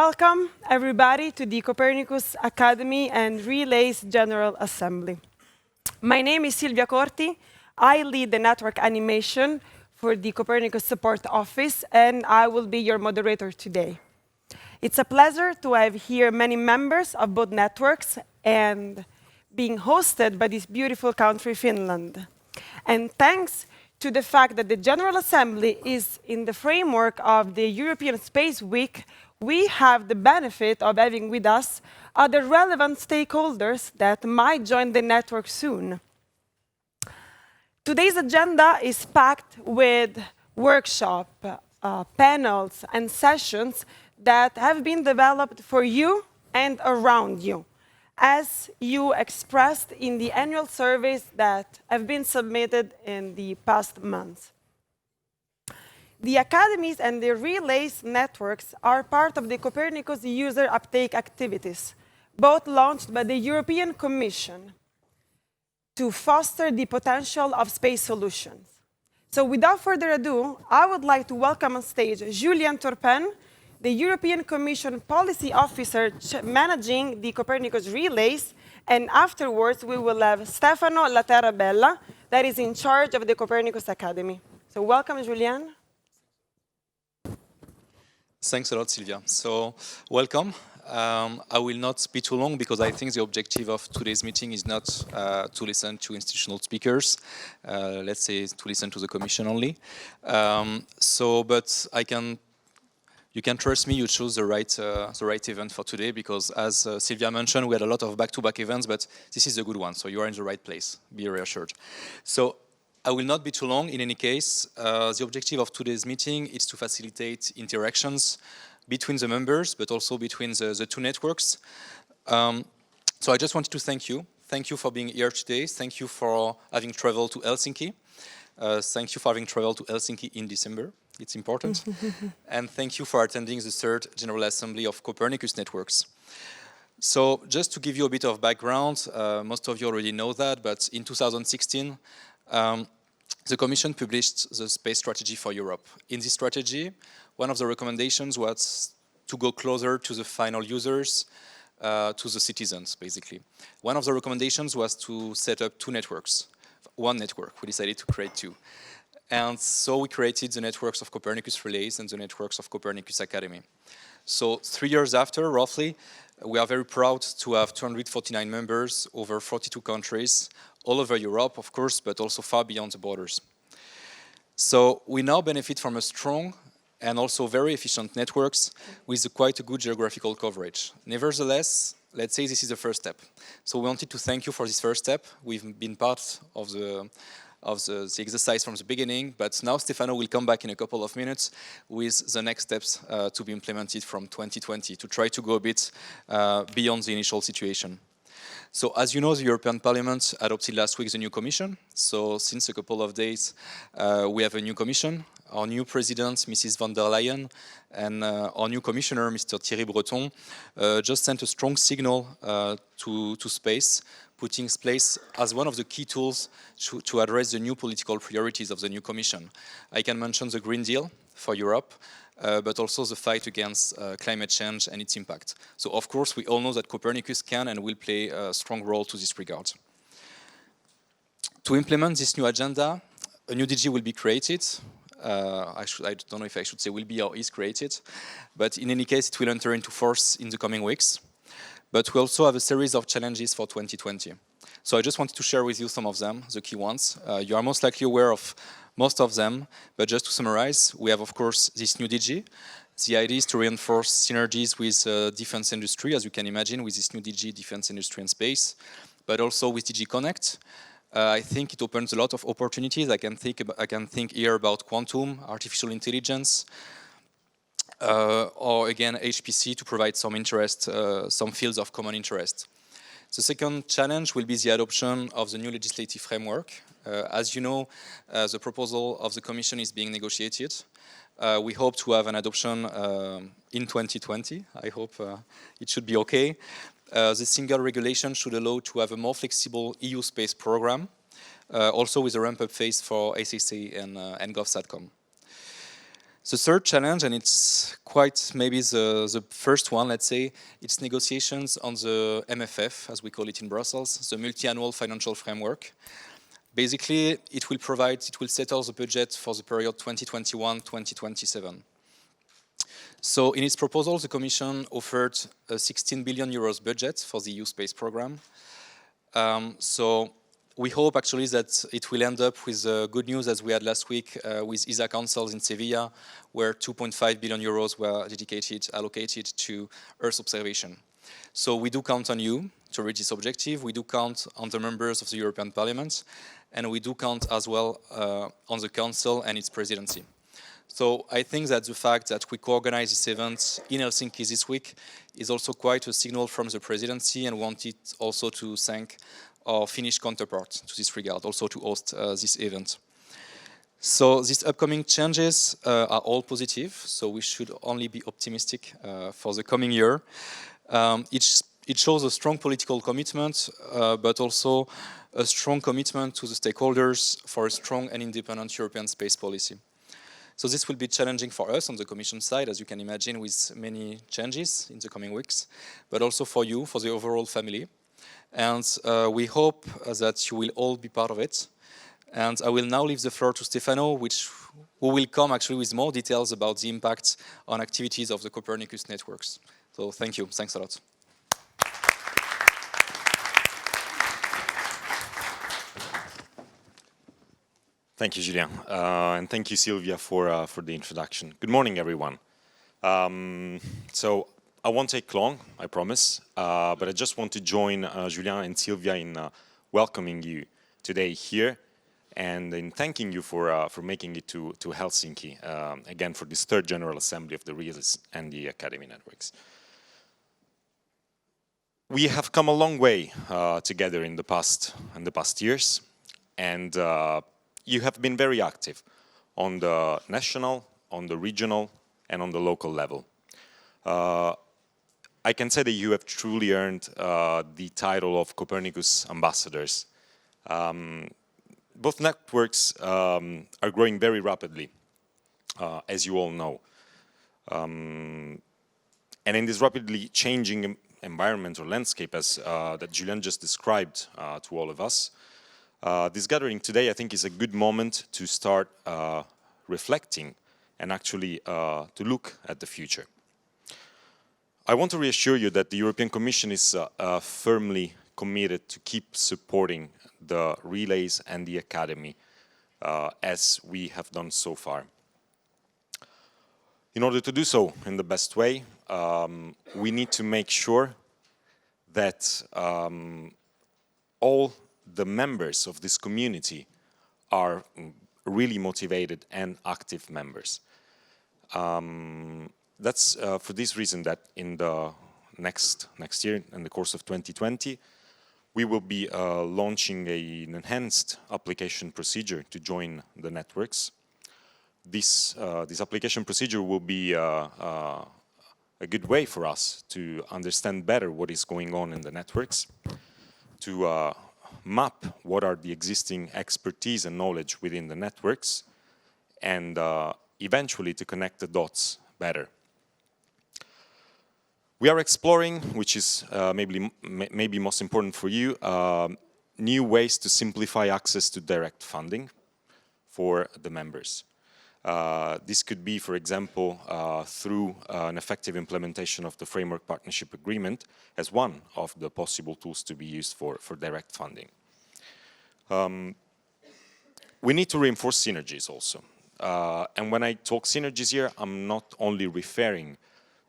Welcome, everybody, to the Copernicus Academy and Relays General Assembly. My name is Silvia Corti. I lead the network animation for the Copernicus Support Office, and I will be your moderator today. It's a pleasure to have here many members of both networks and being hosted by this beautiful country, Finland. And thanks to the fact that the General Assembly is in the framework of the European Space Week, we have the benefit of having with us other relevant stakeholders that might join the network soon. Today's agenda is packed with workshops, panels, and sessions that have been developed for you and around you, as you expressed in the annual surveys that have been submitted in the past months. The academies and the relays networks are part of the Copernicus user uptake activities, both launched by the European Commission to foster the potential of space solutions. So without further ado, I would like to welcome on stage Julien Turpin, the European Commission Policy Officer managing the Copernicus relays, and afterwards we will have Stefano Laterra-Bella, that is in charge of the Copernicus Academy. So welcome, Julien. Thanks a lot, Silvia. So, welcome. I will not be too long because I think the objective of today's meeting is not to listen to institutional speakers, let's say to listen to the Commission only. But you can trust me, you chose the right event for today because as Silvia mentioned, we had a lot of back-to-back events, but this is a good one, so you are in the right place, be reassured. So, I will not be too long. In any case, the objective of today's meeting is to facilitate interactions between the members, but also between the two networks. So I just wanted to thank you. Thank you for being here today. Thank you for having traveled to Helsinki. Thank you for having traveled to Helsinki in December. It's important. And thank you for attending the third General Assembly of Copernicus Networks. So just to give you a bit of background, most of you already know that, but in 2016, the Commission published the space strategy for Europe. In this strategy, one of the recommendations was to go closer to the final users, to the citizens, basically. One of the recommendations was to set up two networks. One network, we decided to create two. And so we created the networks of Copernicus Relays and the networks of Copernicus Academy. So 3 years after, roughly, we are very proud to have 249 members over 42 countries, all over Europe, of course, but also far beyond the borders. So we now benefit from a strong and also very efficient networks with quite a good geographical coverage. Nevertheless, let's say this is the first step. So we wanted to thank you for this first step. We've been part of the exercise from the beginning, but now Stefano will come back in a couple of minutes with the next steps to be implemented from 2020 to try to go a bit beyond the initial situation. So as you know, the European Parliament adopted last week the new Commission. So since a couple of days, we have a new Commission. Our new President, Mrs. von der Leyen, and our new Commissioner, Mr. Thierry Breton, just sent a strong signal to space, putting space as one of the key tools to address the new political priorities of the new Commission. I can mention the Green Deal for Europe, but also the fight against climate change and its impact. So of course, we all know that Copernicus can and will play a strong role to this regard. To implement this new agenda, a new DG will be created. I don't know if I should say will be or is created, but in any case, it will enter into force in the coming weeks. But we also have a series of challenges for 2020. So I just wanted to share with you some of them, the key ones. You are most likely aware of most of them, but just to summarize, we have, of course, this new DG. The idea is to reinforce synergies with defense industry, as you can imagine, with this new DG, Defense Industry and Space, but also with DG Connect. I think it opens a lot of opportunities. I can think here about quantum, artificial intelligence, or again, HPC to provide some interest, some fields of common interest. The second challenge will be the adoption of the new legislative framework. As you know, the proposal of the Commission is being negotiated. We hope to have an adoption in 2020. I hope it should be okay. The single regulation should allow to have a more flexible EU space program, also with a ramp-up phase for SSA and GovSatcom. The third challenge, and it's quite maybe the first one, let's say, it's negotiations on the MFF, as we call it in Brussels, the multi-annual financial framework. Basically, it will settle the budget for the period 2021-2027. So in its proposal, the Commission offered a 16 billion euros budget for the EU space program. So we hope actually that it will end up with good news as we had last week with ESA Councils in Sevilla, where 2.5 billion euros were allocated to Earth observation. So we do count on you to reach this objective. We do count on the members of the European Parliament, and we do count as well on the Council and its presidency. So I think that the fact that we co-organize this event in Helsinki this week is also quite a signal from the presidency, and wanted also to thank our Finnish counterpart to this regard, also to host this event. So these upcoming changes are all positive, so we should only be optimistic for the coming year. It shows a strong political commitment, but also a strong commitment to the stakeholders for a strong and independent European space policy. So this will be challenging for us on the Commission side, as you can imagine, with many changes in the coming weeks, but also for you, for the overall family. And we hope that you will all be part of it. And I will now leave the floor to Stefano, who will come actually with more details about the impact on activities of the Copernicus networks. So thank you. Thanks a lot. Thank you, Julien, and thank you, Sylvia, for the introduction. Good morning, everyone. So I won't take long, I promise, but I just want to join Julien and Sylvia in welcoming you today here, and in thanking you for making it to Helsinki, again, for this third General Assembly of the RIAS and the Academy Networks. We have come a long way together in the past years, and you have been very active on the national, on the regional, and on the local level. I can say that you have truly earned the title of Copernicus ambassadors. Both networks are growing very rapidly, as you all know. And in this rapidly changing environment or landscape, as that Julien just described to all of us, this gathering today, I think, is a good moment to start reflecting and actually to look at the future. I want to reassure you that the European Commission is firmly committed to keep supporting the relays and the Academy as we have done so far. In order to do so in the best way, we need to make sure that all the members of this community are really motivated and active members. That's for this reason that in the next year, in the course of 2020, we will be launching an enhanced application procedure to join the networks. This application procedure will be a good way for us to understand better what is going on in the networks, to map what are the existing expertise and knowledge within the networks, and eventually to connect the dots better. We are exploring, which is maybe most important for you, new ways to simplify access to direct funding for the members. This could be, for example, through an effective implementation of the Framework Partnership Agreement as one of the possible tools to be used for direct funding. We need to reinforce synergies also. And when I talk synergies here, I'm not only referring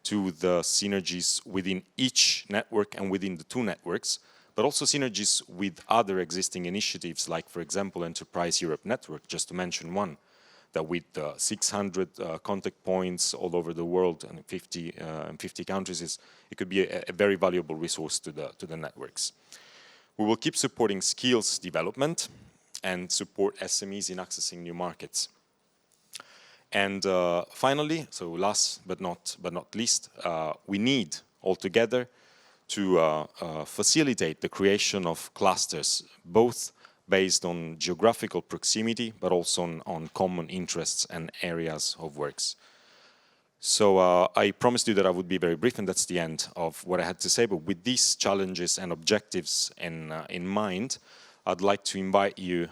to the synergies within each network and within the two networks, but also synergies with other existing initiatives like, for example, Enterprise Europe Network, just to mention one, that with 600 contact points all over the world and 50 countries, it could be a very valuable resource to the networks. We will keep supporting skills development and support SMEs in accessing new markets. And finally, so last but not least, we need altogether to facilitate the creation of clusters, both based on geographical proximity, but also on common interests and areas of works. So I promised you that I would be very brief, and that's the end of what I had to say. But with these challenges and objectives in mind, I'd like to invite you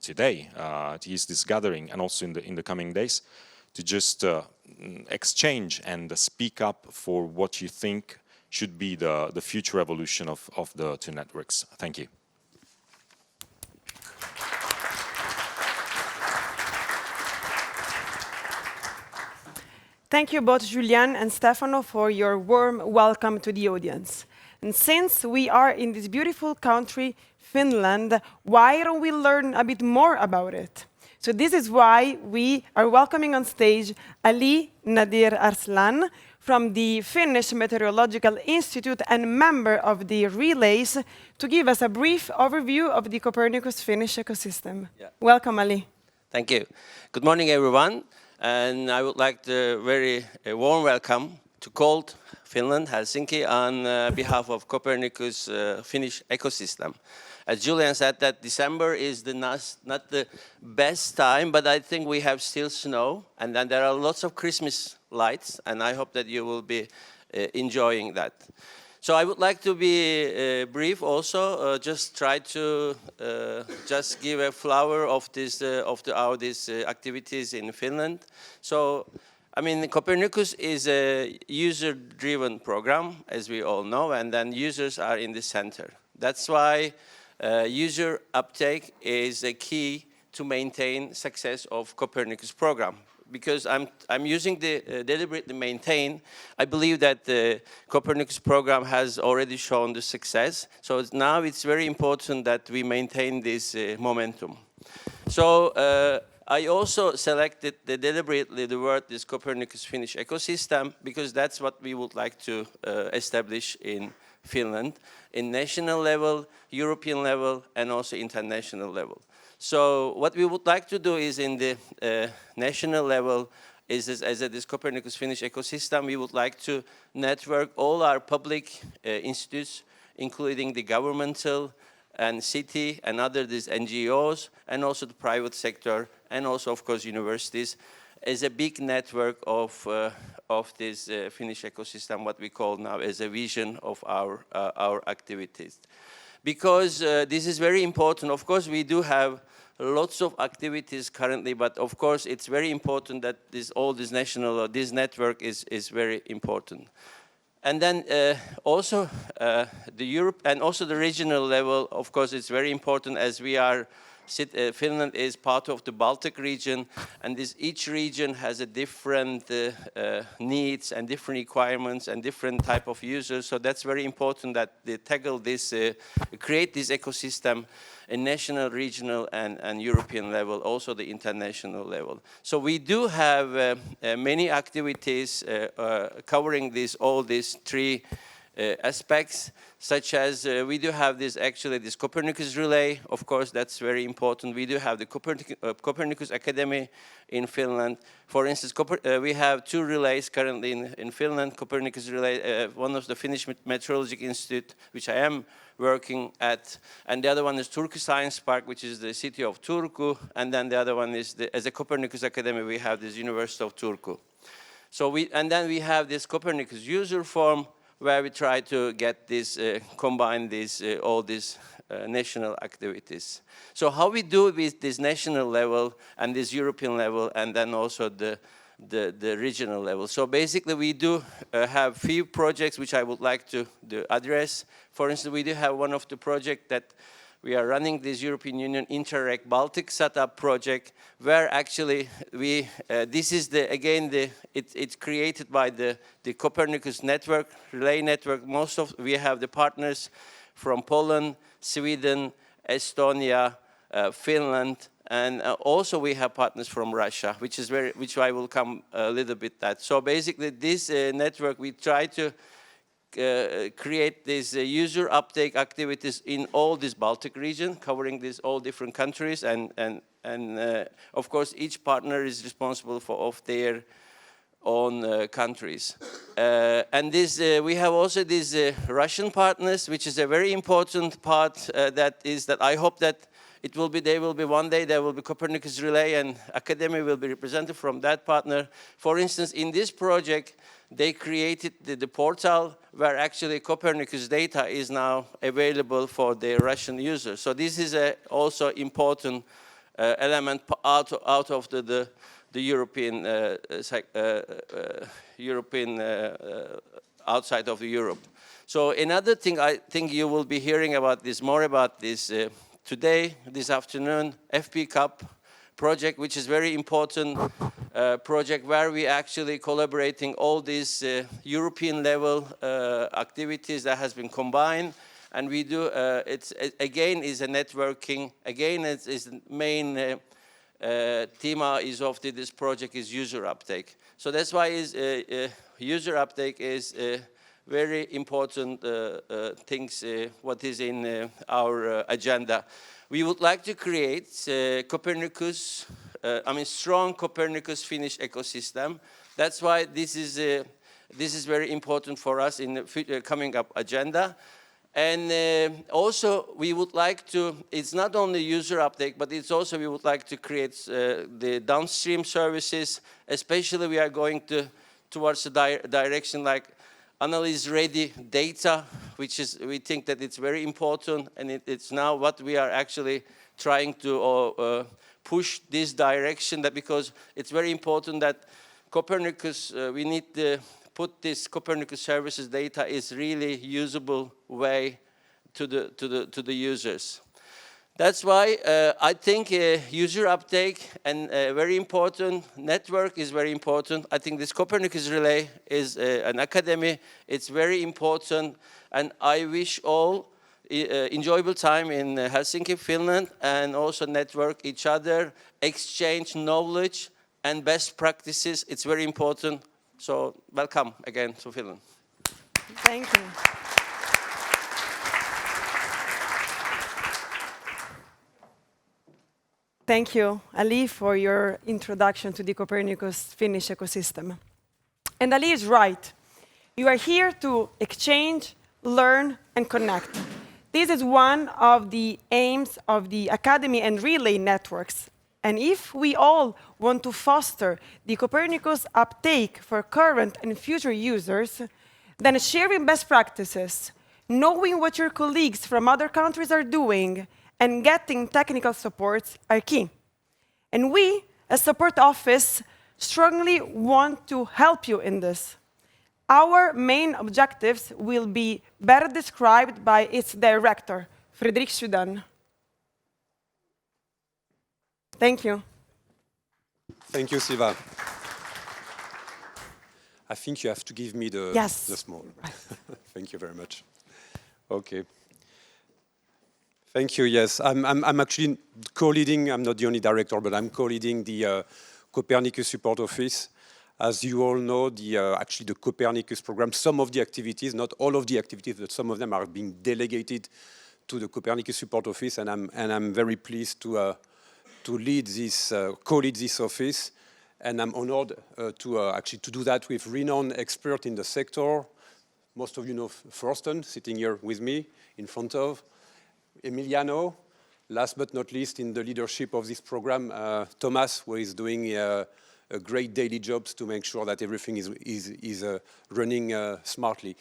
today to use this gathering, and also in the coming days, to just exchange and speak up for what you think should be the future evolution of the two networks. Thank you. Thank you both, Julian and Stefano, for your warm welcome to the audience. And since we are in this beautiful country, Finland, why don't we learn a bit more about it? So this is why we are welcoming on stage Ali Nadir Arslan from the Finnish Meteorological Institute and member of the Relays to give us a brief overview of the Copernicus Finnish ecosystem. Yeah. Welcome, Ali. Thank you. Good morning, everyone. And I would like to very warm welcome to cold Finland, Helsinki, on behalf of Copernicus Finnish ecosystem. As Julian said, that December is not the best time, but I think we have still snow, and then there are lots of Christmas lights, and I hope that you will be enjoying that. So I would like to be brief also, just try to just give a flower of these activities in Finland. So, I mean, Copernicus is a user-driven program, as we all know, and then users are in the center. That's why user uptake is a key to maintain success of Copernicus program. Because I'm using the deliberately maintain, I believe that the Copernicus program has already shown the success. So now it's very important that we maintain this momentum. So I also selected deliberately the word this Copernicus Finnish ecosystem because that's what we would like to establish in Finland, in national level, European level, and also international level. So what we would like to do is in the national level, as this Copernicus Finnish ecosystem, we would like to network all our public institutes, including the governmental and city and other these NGOs, and also the private sector, and also, of course, universities, as a big network of this Finnish ecosystem, what we call now as a vision of our activities. Because this is very important. Of course, we do have lots of activities currently, but of course, it's very important that this network is very important. And then also the Europe and also the regional level, of course, it's very important as we are. Finland is part of the Baltic region, and each region has a different needs and different requirements and different type of users. So that's very important that they tackle this, create this ecosystem in national, regional, and European level, also the international level. So we do have many activities covering all these three aspects, such as we do have this Copernicus Relay. Of course, that's very important. We do have the Copernicus Academy in Finland. For instance, we have two relays currently in Finland. Copernicus Relay, one of the Finnish Meteorological Institute, which I am working at, and the other one is Turku Science Park, which is the city of Turku, and then the other one is as a Copernicus Academy, we have this University of Turku. So then we have this Copernicus user forum, where we try to get this, combine all these national activities. So how we do with this national level and this European level, and then also the regional level. So basically we do have few projects which I would like to address. For instance, we do have one of the projects that we are running this European Union Interreg Baltic setup project, where actually this is it's created by the Copernicus network, relay network. We have the partners from Poland, Sweden, Estonia, Finland, and also we have partners from Russia, which I will come a little bit at. So basically this network, we try to create these user uptake activities in all this Baltic region, covering all different countries, and of course each partner is responsible for own countries. And this, we have also these Russian partners, which is a very important part that I hope that they will be one day, there will be Copernicus Relay and Academy will be represented from that partner. For instance, in this project, they created the portal where actually Copernicus data is now available for the Russian users. So this is also important element out of the European, outside of Europe. So another thing I think you will be hearing about this, more about this today, this afternoon, FP Cup project, which is very important project where we actually collaborating all these European level activities that has been combined. And we do, again, is a networking, again, is the main theme of this project is user uptake. So that's why user uptake is very important things, what is in our agenda. We would like to create Copernicus, strong Copernicus Finnish ecosystem. That's why this is very important for us in the coming up agenda. And also we would like to, it's not only user uptake, but it's also we would like to create the downstream services, especially we are going towards the direction like analysis-ready data, which is, we think that it's very important, and it's now what we are actually trying to push this direction, that because it's very important that Copernicus, we need to put this Copernicus services data is really usable way to the users. That's why I think user uptake and very important, network is very important. I think this Copernicus Relay is an academy. It's very important, and I wish all enjoyable time in Helsinki, Finland, and also network each other, exchange knowledge and best practices. It's very important. So welcome again to Finland. Thank you. Thank you, Ali, for your introduction to the Copernicus Finnish ecosystem. And Ali is right. You are here to exchange, learn, and connect. This is one of the aims of the Academy and Relay networks. And if we all want to foster the Copernicus uptake for current and future users, then sharing best practices, knowing what your colleagues from other countries are doing, and getting technical supports are key. And we, as support office, strongly want to help you in this. Our main objectives will be better described by its director, Fredrik Schudan. Thank you. Thank you, Siva. I think you have to give me the small. Right. Thank you very much. Okay. Thank you. Yes, I'm actually co-leading. I'm not the only director, but I'm co-leading the Copernicus Support Office. As you all know, actually the Copernicus program, some of the activities, not all of the activities, but some of them are being delegated to the Copernicus Support Office, and I'm very pleased to lead this, co-lead this office, and I'm honored to do that with renowned experts in the sector. Most of you know Thorsten, sitting here with me in front of Emiliano. Last but not least, in the leadership of this program, Thomas, who is doing a great daily job to make sure that everything is running smartly.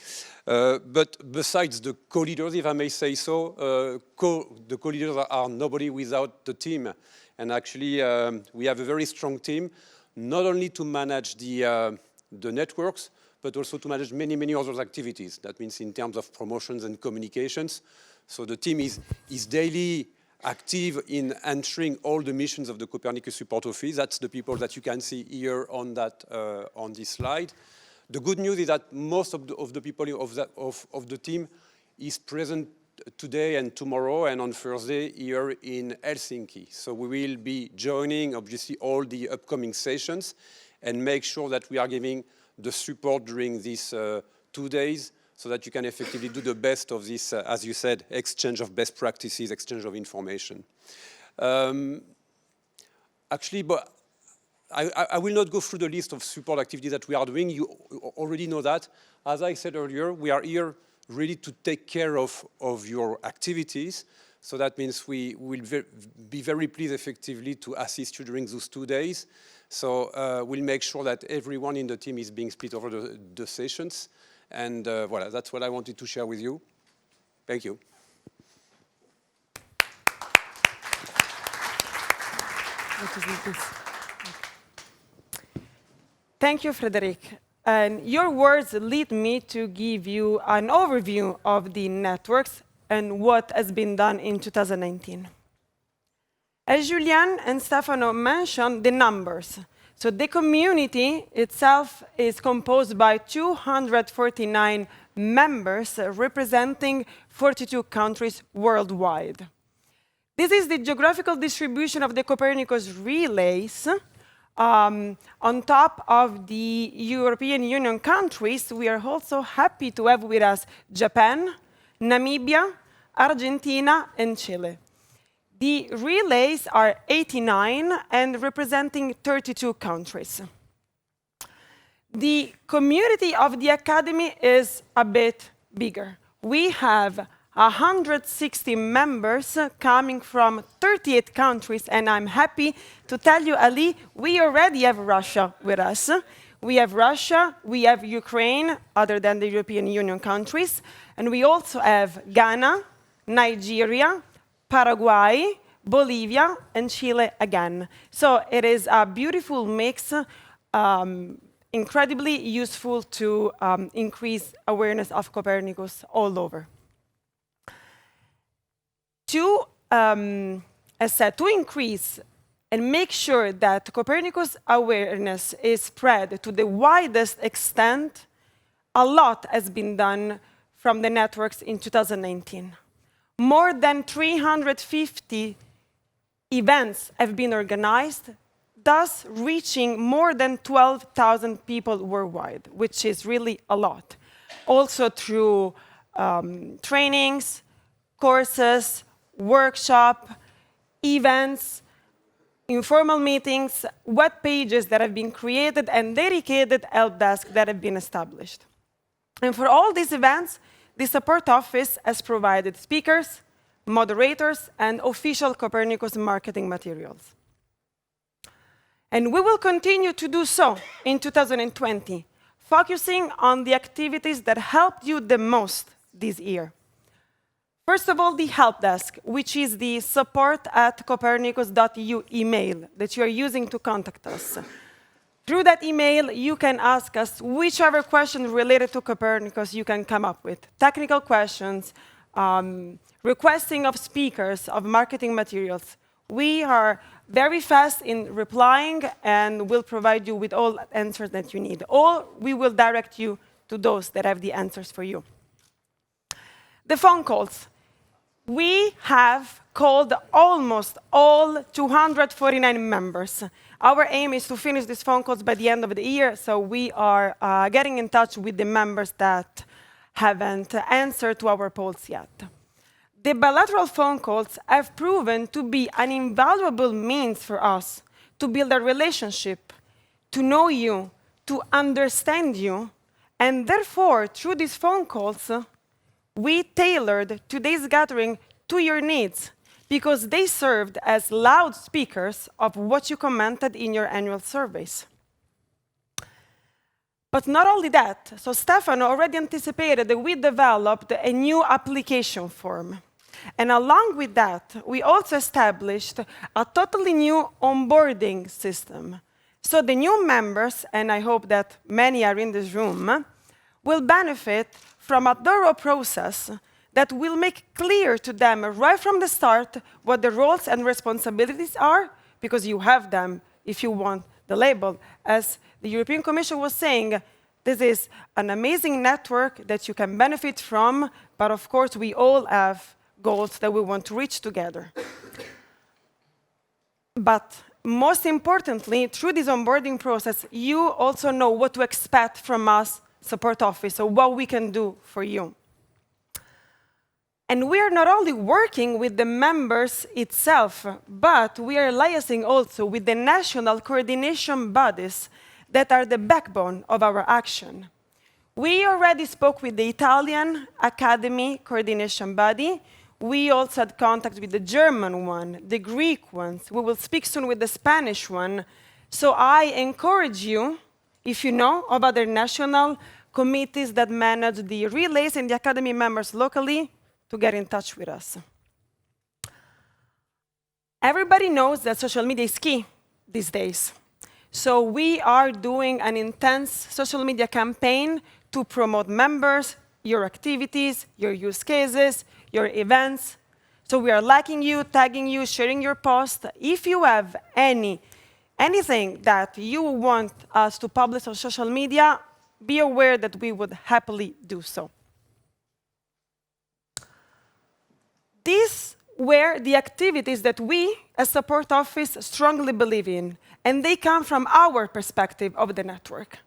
But besides the co-leaders, if I may say so, the co-leaders are nobody without the team. And actually, we have a very strong team, not only to manage the networks, but also to manage many, many other activities. That means in terms of promotions and communications. So the team is daily active in answering all the missions of the Copernicus Support Office. That's the people that you can see here on this slide. The good news is that most of the people of the team is present today and tomorrow and on Thursday here in Helsinki. So we will be joining, obviously, all the upcoming sessions and make sure that we are giving the support during these 2 days so that you can effectively do the best of this, as you said, exchange of best practices, exchange of information. Actually, but I will not go through the list of support activities that we are doing. You already know that. As I said earlier, we are here really to take care of your activities. So that means we will be very pleased effectively to assist you during those 2 days. So we'll make sure that everyone in the team is being split over the sessions. And voilà, that's what I wanted to share with you. Thank you. Thank you, Frédéric. And your words lead me to give you an overview of the networks and what has been done in 2019. As Julian and Stefano mentioned, the numbers. So the community itself is composed by 249 members representing 42 countries worldwide. This is the geographical distribution of the Copernicus relays. On top of the European Union countries, we are also happy to have with us Japan, Namibia, Argentina, and Chile. The relays are 89 and representing 32 countries. The community of the Academy is a bit bigger. We have 160 members coming from 38 countries, and I'm happy to tell you, Ali, we already have Russia with us. We have Russia, we have Ukraine, other than the European Union countries, and we also have Ghana, Nigeria, Paraguay, Bolivia, and Chile again. So it is a beautiful mix, incredibly useful to increase awareness of Copernicus all over. As said, to increase and make sure that Copernicus awareness is spread to the widest extent, a lot has been done from the networks in 2019. More than 350 events have been organized, thus reaching more than 12,000 people worldwide, which is really a lot. Also through trainings, courses, workshop, events, informal meetings, web pages that have been created, and dedicated help desks that have been established. And for all these events, the support office has provided speakers, moderators, and official Copernicus marketing materials. And we will continue to do so in 2020, focusing on the activities that helped you the most this year. First of all, the help desk, which is the support@copernicus.eu email that you are using to contact us. Through that email, you can ask us whichever question related to Copernicus you can come up with. Technical questions, requesting of speakers, of marketing materials. We are very fast in replying and will provide you with all answers that you need. Or we will direct you to those that have the answers for you. The phone calls. We have called almost all 249 members. Our aim is to finish these phone calls by the end of the year, so we are getting in touch with the members that haven't answered to our polls yet. The bilateral phone calls have proven to be an invaluable means for us to build a relationship, to know you, to understand you, and therefore, through these phone calls, we tailored today's gathering to your needs because they served as loudspeakers of what you commented in your annual surveys. But not only that, so Stefano already anticipated that we developed a new application form. And along with that, we also established a totally new onboarding system. So the new members, and I hope that many are in this room, will benefit from a thorough process that will make clear to them right from the start what the roles and responsibilities are, because you have them if you want the label. As the European Commission was saying, this is an amazing network that you can benefit from, but of course we all have goals that we want to reach together. But most importantly, through this onboarding process, you also know what to expect from us support office, so what we can do for you. And we are not only working with the members itself, but we are liaising also with the national coordination bodies that are the backbone of our action. We already spoke with the Italian Academy coordination body. We also had contact with the German one, the Greek ones. We will speak soon with the Spanish one. So I encourage you, if you know of other national committees that manage the relays and the Academy members locally, to get in touch with us. Everybody knows that social media is key these days. So we are doing an intense social media campaign to promote members, your activities, your use cases, your events. So we are liking you, tagging you, sharing your post. If you have anything that you want us to publish on social media, be aware that we would happily do so. These were the activities that we, as support office, strongly believe in, and they come from our perspective of the network.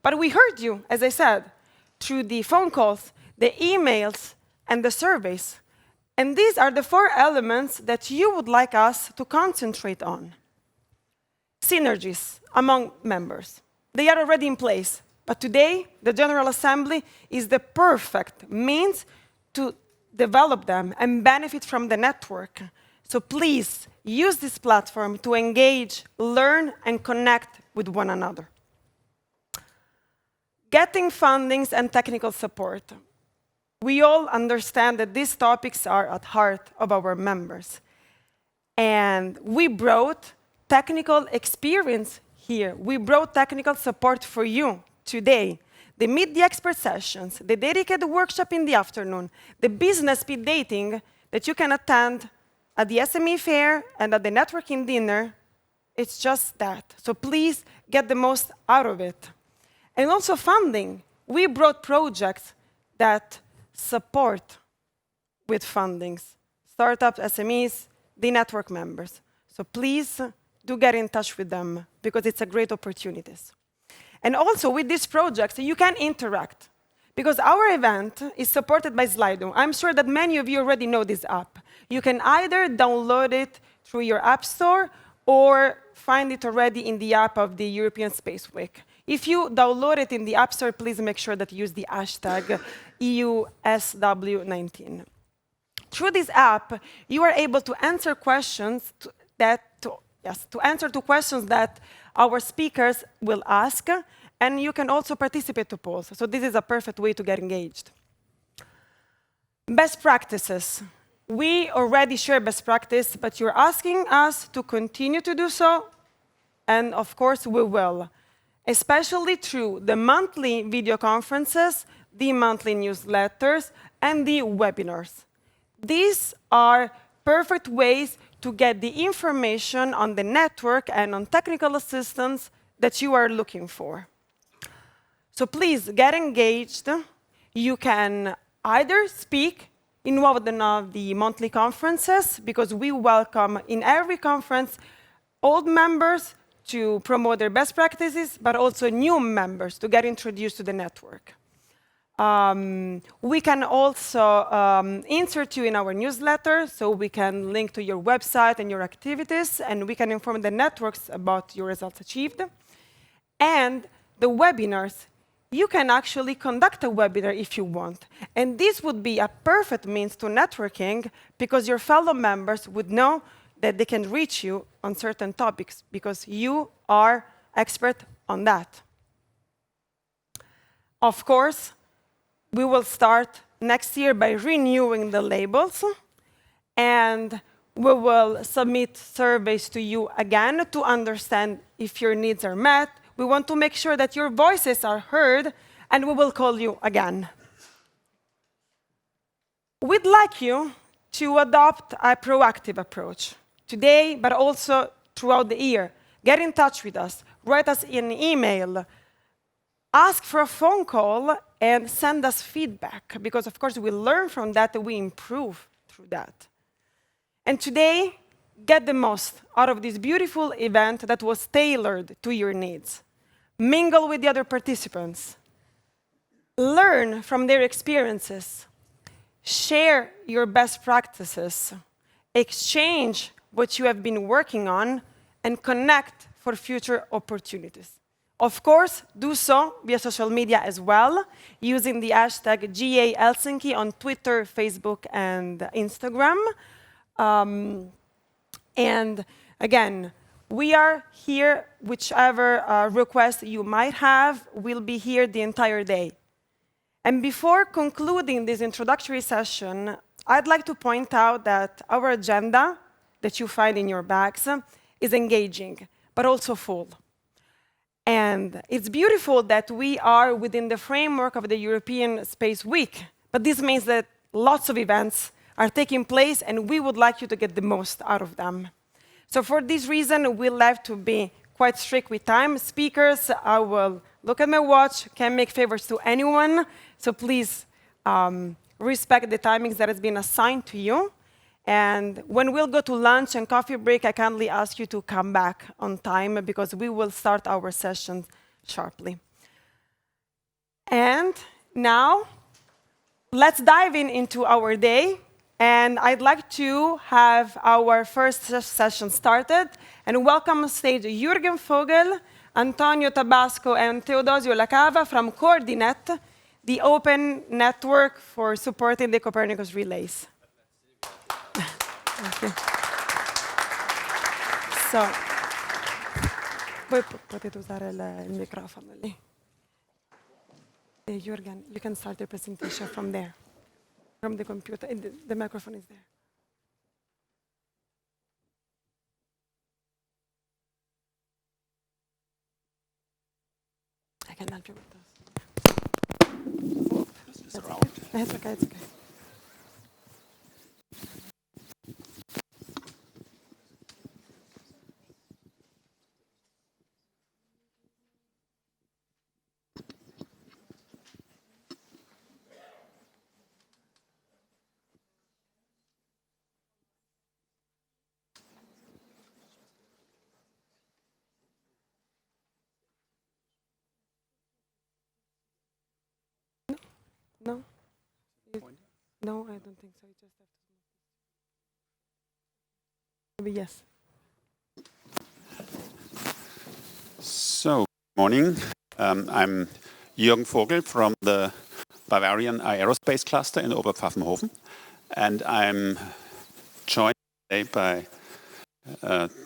But we heard you, as I said, through the phone calls, the emails, and the surveys. And these are the 4 elements that you would like us to concentrate on. Synergies among members. They are already in place, but today, the General Assembly is the perfect means to develop them and benefit from the network. So please use this platform to engage, learn, and connect with one another. Getting fundings and technical support. We all understand that these topics are at heart of our members. And we brought technical experience here. We brought technical support for you today. The Meet the Expert sessions, the dedicated workshop in the afternoon, the business speed dating that you can attend at the SME fair and at the networking dinner, it's just that. So please get the most out of it. And also funding. We brought projects that support with fundings, startups, SMEs, the network members. So please do get in touch with them because it's a great opportunity. And also with these projects, you can interact because our event is supported by Slido. I'm sure that many of you already know this app. You can either download it through your app store or find it already in the app of the European Space Week. If you download it in the app store, please make sure that you use the hashtag EUSW19. Through this app, you are able to answer questions to answer to questions that our speakers will ask, and you can also participate to polls. So this is a perfect way to get engaged. Best practices. We already share best practice, but you're asking us to continue to do so, and of course we will, especially through the monthly video conferences, the monthly newsletters, and the webinars. These are perfect ways to get the information on the network and on technical assistance that you are looking for. So please get engaged. You can either speak in one of the monthly conferences, because we welcome in every conference old members to promote their best practices, but also new members to get introduced to the network. We can also insert you in our newsletter, so we can link to your website and your activities, and we can inform the networks about your results achieved. And the webinars, you can actually conduct a webinar if you want. And this would be a perfect means to networking, because your fellow members would know that they can reach you on certain topics, because you are expert on that. Of course, we will start next year by renewing the labels, and we will submit surveys to you again to understand if your needs are met. We want to make sure that your voices are heard, and we will call you again. We'd like you to adopt a proactive approach today, but also throughout the year. Get in touch with us, write us an email, ask for a phone call, and send us feedback, because of course we learn from that and we improve through that. And today, get the most out of this beautiful event that was tailored to your needs. Mingle with the other participants. Learn from their experiences. share your best practices, exchange what you have been working on, and connect for future opportunities. Of course, do so via social media as well, using the hashtag GA Helsinki on Twitter, Facebook, and Instagram. And again, we are here, whichever request you might have, we'll be here the entire day. And before concluding this introductory session, I'd like to point out that our agenda that you find in your bags is engaging, but also full. And it's beautiful that we are within the framework of the European Space Week, but this means that lots of events are taking place, and we would like you to get the most out of them. So for this reason, we'll have to be quite strict with time. Speakers, I will look at my watch, can't make favors to anyone, so please respect the timings that has been assigned to you. And when we'll go to lunch and coffee break, I kindly ask you to come back on time because we will start our session sharply. And now, let's dive into our day. And I'd like to have our first session started and welcome on stage Jürgen Vogel, Antonio Tabasco, and Teodosio Lacava from Coordinate, the open network for supporting the Copernicus relays. Okay. So, voi potete usare il microfono lì. Jürgen, you can start your presentation from there, from the computer. The microphone is there. I can help you with this. That's okay. It's okay. It's okay. No? No, I don't think so. You just have to. Maybe yes. So, good morning. I'm Jürgen Vogel from the Bavarian Aerospace Cluster in Oberpfaffenhofen, and I'm joined today by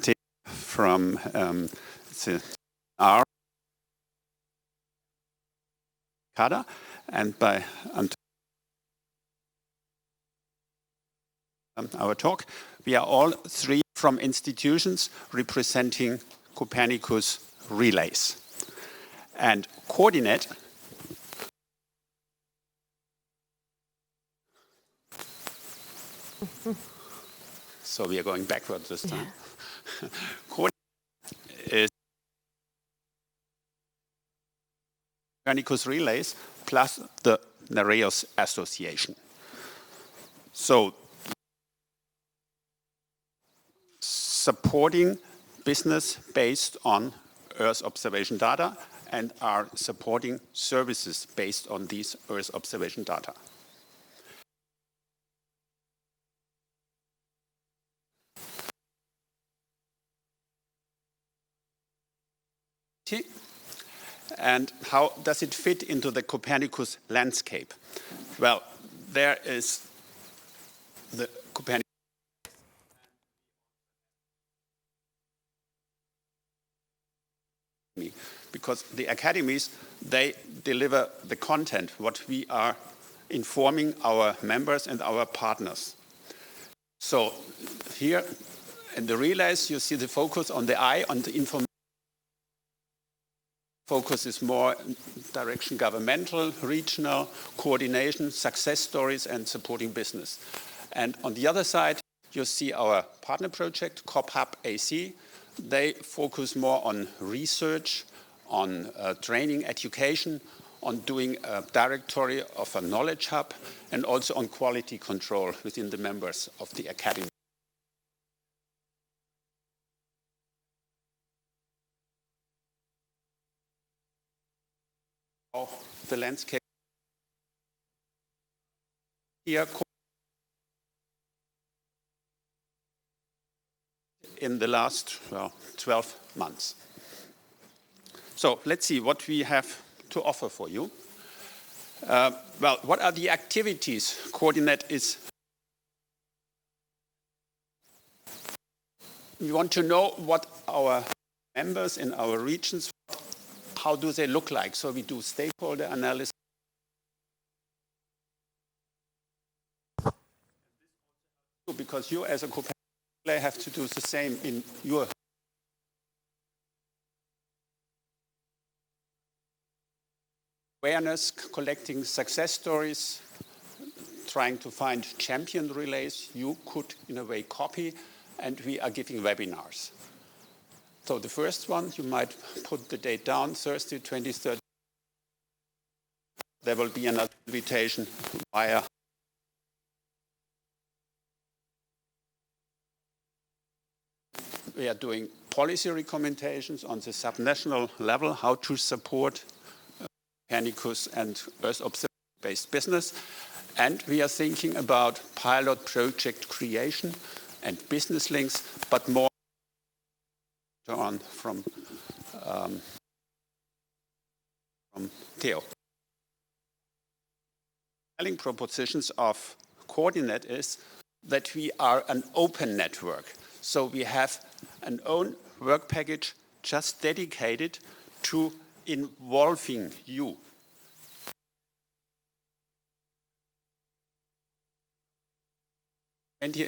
Tim from our CADA and by our talk. We are all three from institutions representing Copernicus relays. And Coordinate so we are going backwards this time. Yeah. Coordinate is Copernicus relays plus the Nereus Association. So supporting business based on Earth observation data and are supporting services based on these Earth observation data. And how does it fit into the Copernicus landscape? Well, there is the Copernicus. Because the academies, they deliver the content, what we are informing our members and our partners. So here in the relays, you see the focus on the eye, on the information. Focus is more direction governmental, regional, coordination, success stories, and supporting business. And on the other side, you see our partner project, CopHub AC. They focus more on research, on training, education, on doing a directory of a knowledge hub, and also on quality control within the members of the academy. The landscape here. in the last 12 months. So let's see what we have to offer for you. Well, what are the activities Coordinate is? We want to know what our members in our regions, how do they look like? So we do stakeholder analysis. Because you as a Copernicus have to do the same in your awareness, collecting success stories, trying to find champion relays you could in a way copy, and we are giving webinars. So the first one, you might put the date down, Thursday, 23rd. There will be another invitation via we are doing policy recommendations on the subnational level, how to support Copernicus and Earth observation-based business. And we are thinking about pilot project creation and business links, but more on from Theo. Selling propositions of Coordinate is that we are an open network. So we have an own work package just dedicated to involving you. And here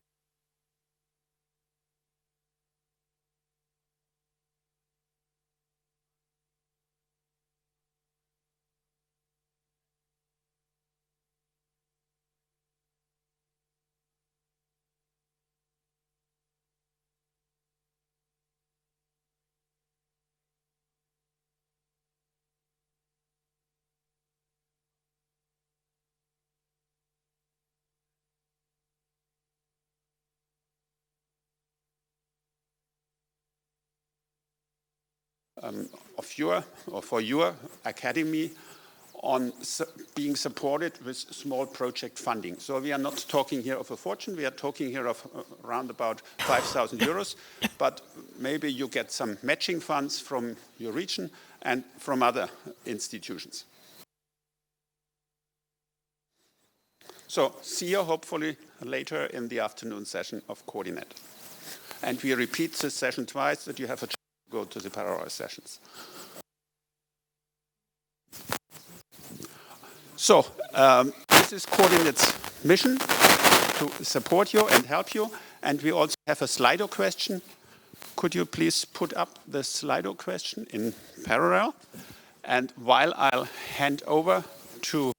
for your academy on being supported with small project funding. So we are not talking here of a fortune, we are talking here of around about 5,000 euros, but maybe you get some matching funds from your region and from other institutions. So see you hopefully later in the afternoon session of Coordinate. And we repeat this session twice, that you have a chance to go to the parallel sessions. So this is Coordinate's mission, to support you and help you. And we also have a Slido question. Could you please put up the Slido question in parallel? And while I'll hand over to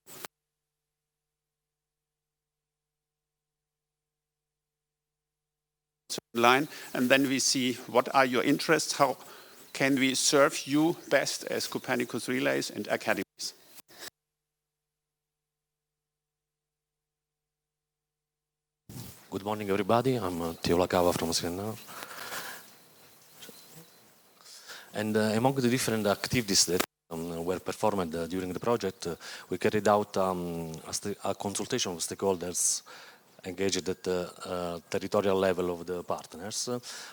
line, and then we see what are your interests, how can we serve you best as Copernicus Relays and academies. Good morning, everybody. I'm Theo Lacava from CNR. And among the different activities that were performed during the project, we carried out a consultation with stakeholders engaged at the territorial level of the partners,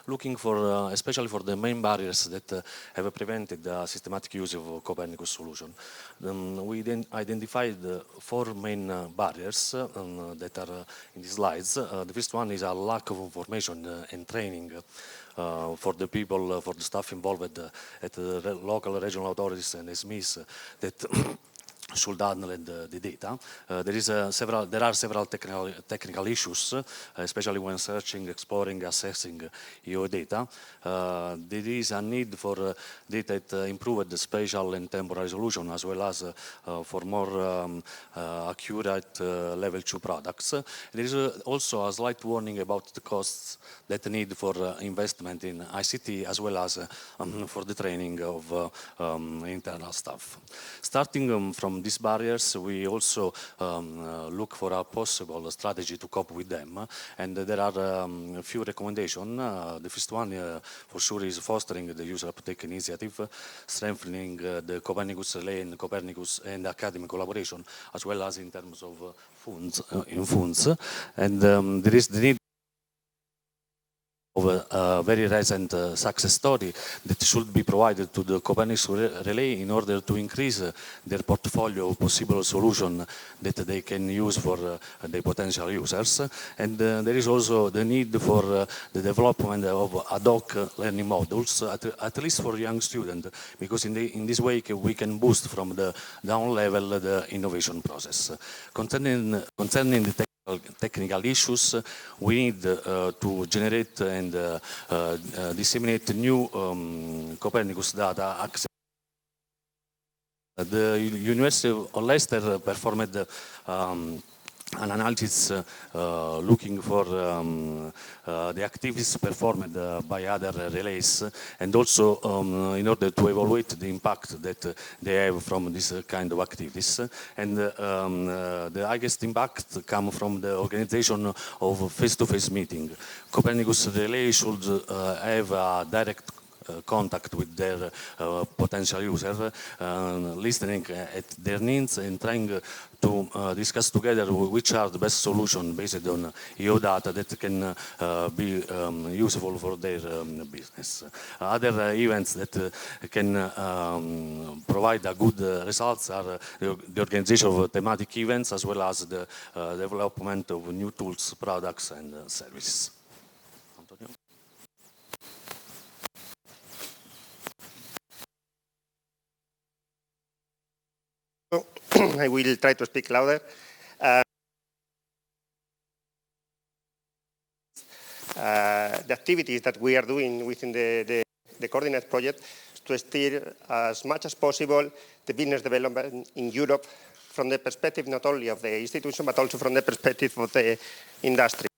looking for, especially for the main barriers that have prevented the systematic use of Copernicus solution. We then identified 4 main barriers that are in the slides. The first one is a lack of information and training for the people, for the staff involved at the local regional authorities and SMEs that should handle the data. There are several technical issues, especially when searching, exploring, assessing EO data. There is a need for data that improve the spatial and temporal resolution, as well as for more accurate level 2 products. There is also a slight warning about the costs that need for investment in ICT, as well as for the training of internal staff. Starting from these barriers, we also look for a possible strategy to cope with them, and there are a few recommendations. The first one, for sure, is fostering the user uptake initiative, strengthening the Copernicus Relay and Copernicus and academic collaboration, as well as in terms of funds, and there is the need of a very recent success story that should be provided to the Copernicus Relay in order to increase their portfolio of possible solutions that they can use for their potential users. And there is also the need for the development of ad hoc learning modules, at least for young students, because in this way we can boost from the down level the innovation process. Concerning the technical issues, we need to generate and disseminate new Copernicus data access. The University of Leicester performed an analysis looking for the activities performed by other relays, and also in order to evaluate the impact that they have from this kind of activities. And the highest impact comes from the organization of face-to-face meeting. Copernicus Relay should have a direct contact with their potential user, listening at their needs and trying to discuss together which are the best solutions based on EO data that can be useful for their business. Other events that can provide a good results are the organization of thematic events, as well as the development of new tools, products and services. I will try to speak louder. The activities that we are doing within the Coordinate project to steer as much as possible the business development in Europe from the perspective not only of the institution, but also from the perspective of the industry.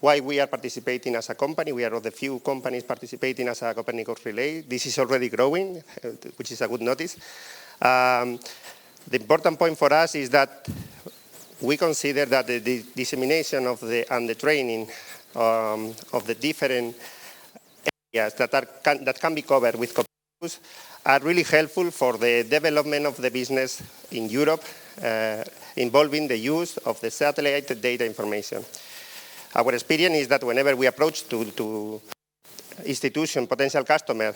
Why we are participating as a company? We are one of the few companies participating as a Copernicus Relay. This is already growing, which is a good notice. The important point for us is that we consider that the dissemination of and the training of the different areas that can be covered with Copernicus are really helpful for the development of the business in Europe, involving the use of the satellite data information. Our experience is that whenever we approach to institution, potential customer,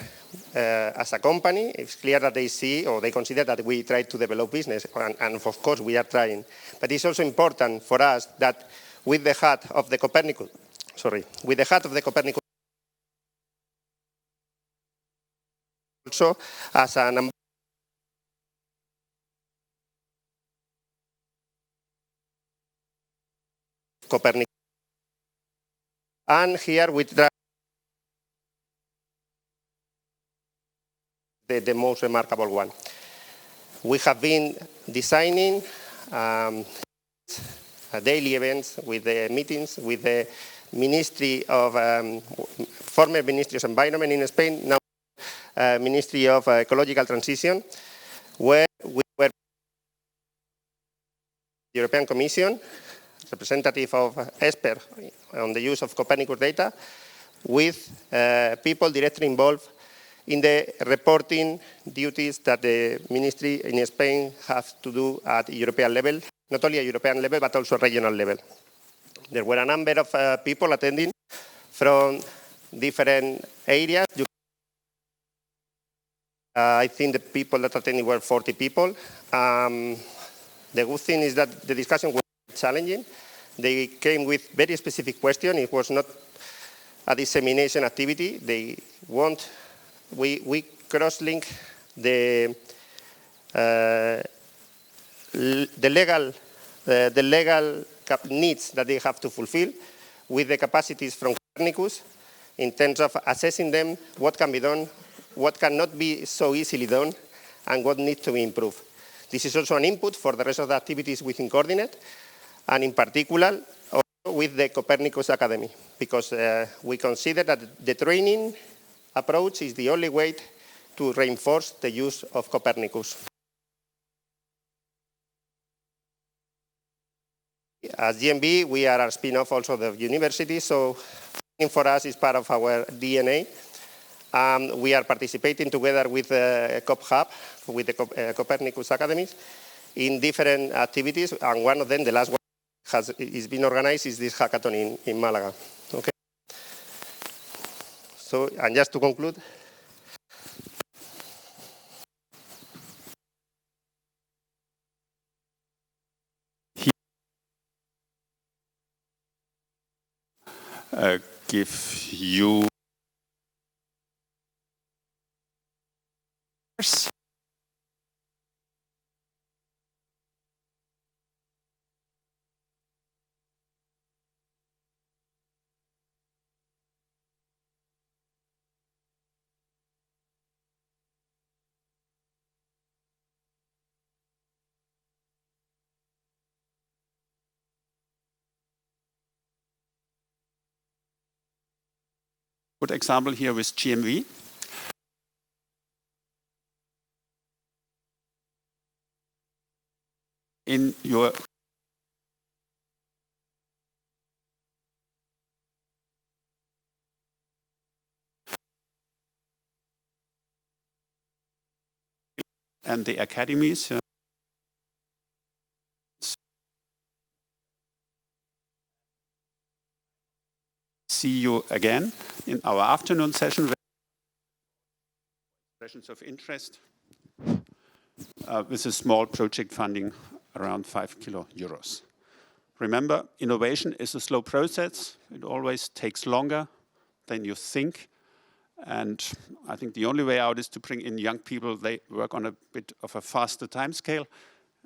as a company, it's clear that they see or they consider that we try to develop business, and of course we are trying. But it's also important for us that with the hat of the Copernicus, also as an Copernicus. And here we try the most remarkable one. We have been designing daily events with the meetings with the Ministry of former Ministry of Environment in Spain, now Ministry of Ecological Transition, where we were the European Commission, representative of ESPER on the use of Copernicus data, with people directly involved in the reporting duties that the ministry in Spain has to do at European level, not only at European level, but also regional level. There were a number of people attending from different areas. I think the people that attended were 40 people. The good thing is that the discussion was challenging. They came with very specific questions. It was not a dissemination activity. They want, we cross-link the legal needs that they have to fulfill with the capacities from Copernicus in terms of assessing them, what can be done, what cannot be so easily done, and what needs to be improved. This is also an input for the rest of the activities within Coordinate, and in particular with the Copernicus Academy, because we consider that the training approach is the only way to reinforce the use of Copernicus. As GMB, we are a spin-off also of the university, so for us is part of our DNA. We are participating together with COP Hub, with the Copernicus Academies, in different activities, and one of them, the last one, is being organized is this hackathon in Malaga. Okay. So, and just to conclude, give you good example here with GMV. In your and the academies. See you again in our afternoon session. Expressions of interest with a small project funding around €5. Remember, innovation is a slow process. It always takes longer than you think. And I think the only way out is to bring in young people. They work on a bit of a faster time scale.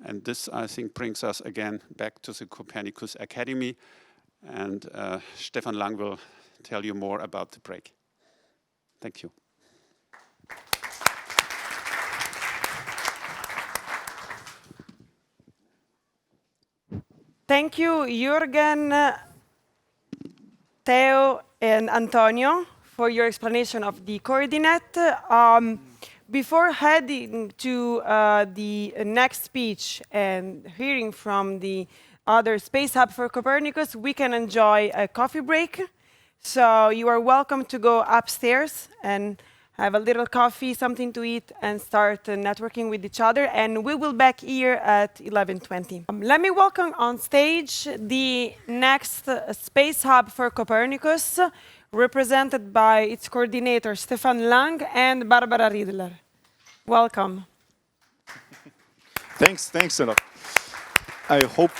And this, I think, brings us again back to the Copernicus Academy. And Stefan Lang will tell you more about the break. Thank you. Thank you, Jürgen, Theo, and Antonio, for your explanation of the coordinate. Before heading to the next speech and hearing from the other Space Hub for Copernicus, we can enjoy a coffee break. So you are welcome to go upstairs and have a little coffee, something to eat, and start networking with each other. And we will be back here at 11:20. Let me welcome on stage the next Space Hub for Copernicus, represented by its coordinator, Stefan Lang and Barbara Riedler. Welcome. Thanks a lot. I hope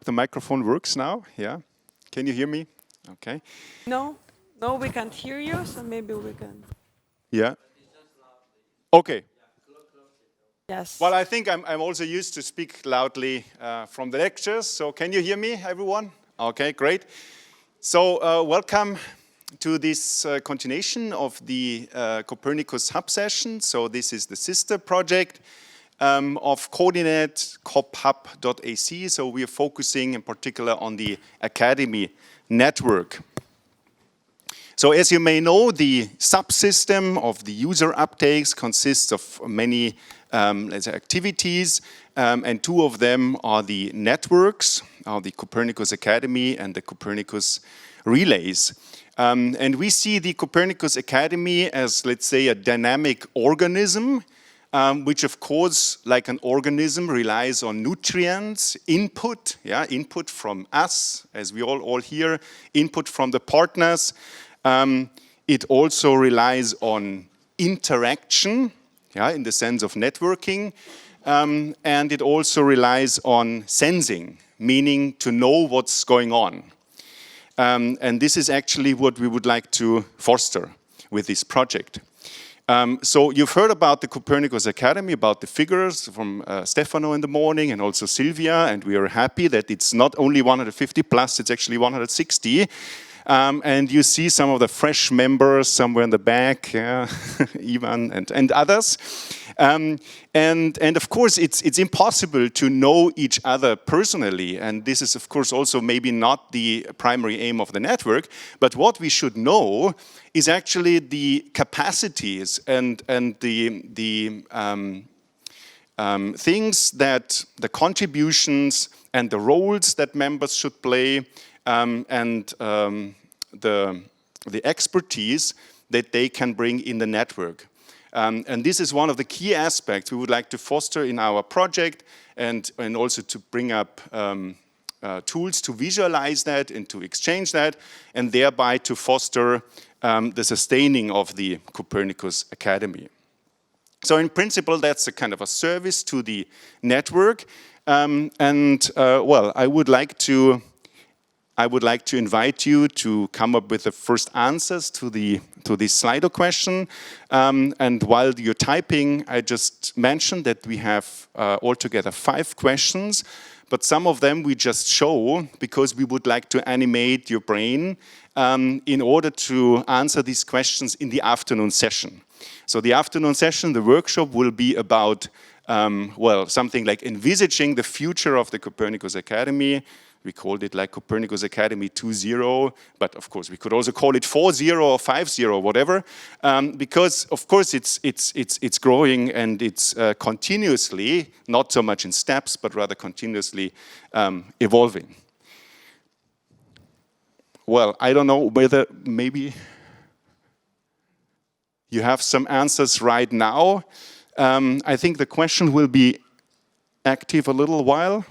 the microphone works now. Yeah, can you hear me? Okay. No, we can't hear you, so maybe we can. Yeah. Okay. Yes. Well, I think I'm also used to speak loudly from the lectures. So can you hear me, everyone? Okay, great. So welcome to this continuation of the Copernicus Hub session. So this is the sister project of Coordinate cophub.ac. So we are focusing in particular on the Academy network. So as you may know, the subsystem of the user uptakes consists of many let's say activities, and two of them are the networks, the Copernicus Academy and the Copernicus Relays. And we see the Copernicus Academy as, let's say, a dynamic organism, which of course, like an organism, relies on nutrients, input, input from us, as we all hear, input from the partners. It also relies on interaction, in the sense of networking, and it also relies on sensing, meaning to know what's going on. And this is actually what we would like to foster with this project. So you've heard about the Copernicus Academy, about the figures from Stefano in the morning and also Silvia, and we are happy that it's not only 150 plus, it's actually 160. And you see some of the fresh members somewhere in the back, Ivan and others. And of course, it's impossible to know each other personally. And this is, of course, also maybe not the primary aim of the network. But what we should know is actually the capacities and the things that the contributions and the roles that members should play, and the expertise that they can bring in the network. And this is one of the key aspects we would like to foster in our project, and also to bring up tools to visualize that and to exchange that, and thereby to foster the sustaining of the Copernicus Academy. So in principle, that's a kind of a service to the network. Well, I would like to invite you to come up with the first answers to this Slido question. And while you're typing, I just mentioned that we have altogether 5 questions, but some of them we just show because we would like to animate your brain in order to answer these questions in the afternoon session. So the afternoon session, the workshop, will be about, well, something like envisaging the future of the Copernicus Academy. We called it like Copernicus Academy 2.0, but of course we could also call it 4.0 or 5.0, whatever, because of course it's growing and it's continuously, not so much in steps, but rather continuously evolving. Well, I don't know whether maybe you have some answers right now. I think the question will be active a little while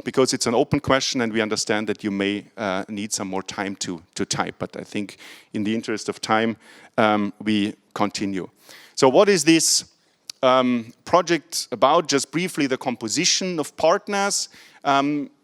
because it's an open question and we understand that you may need some more time to type. But I think in the interest of time, we continue. So what is this project about? Just briefly, the composition of partners.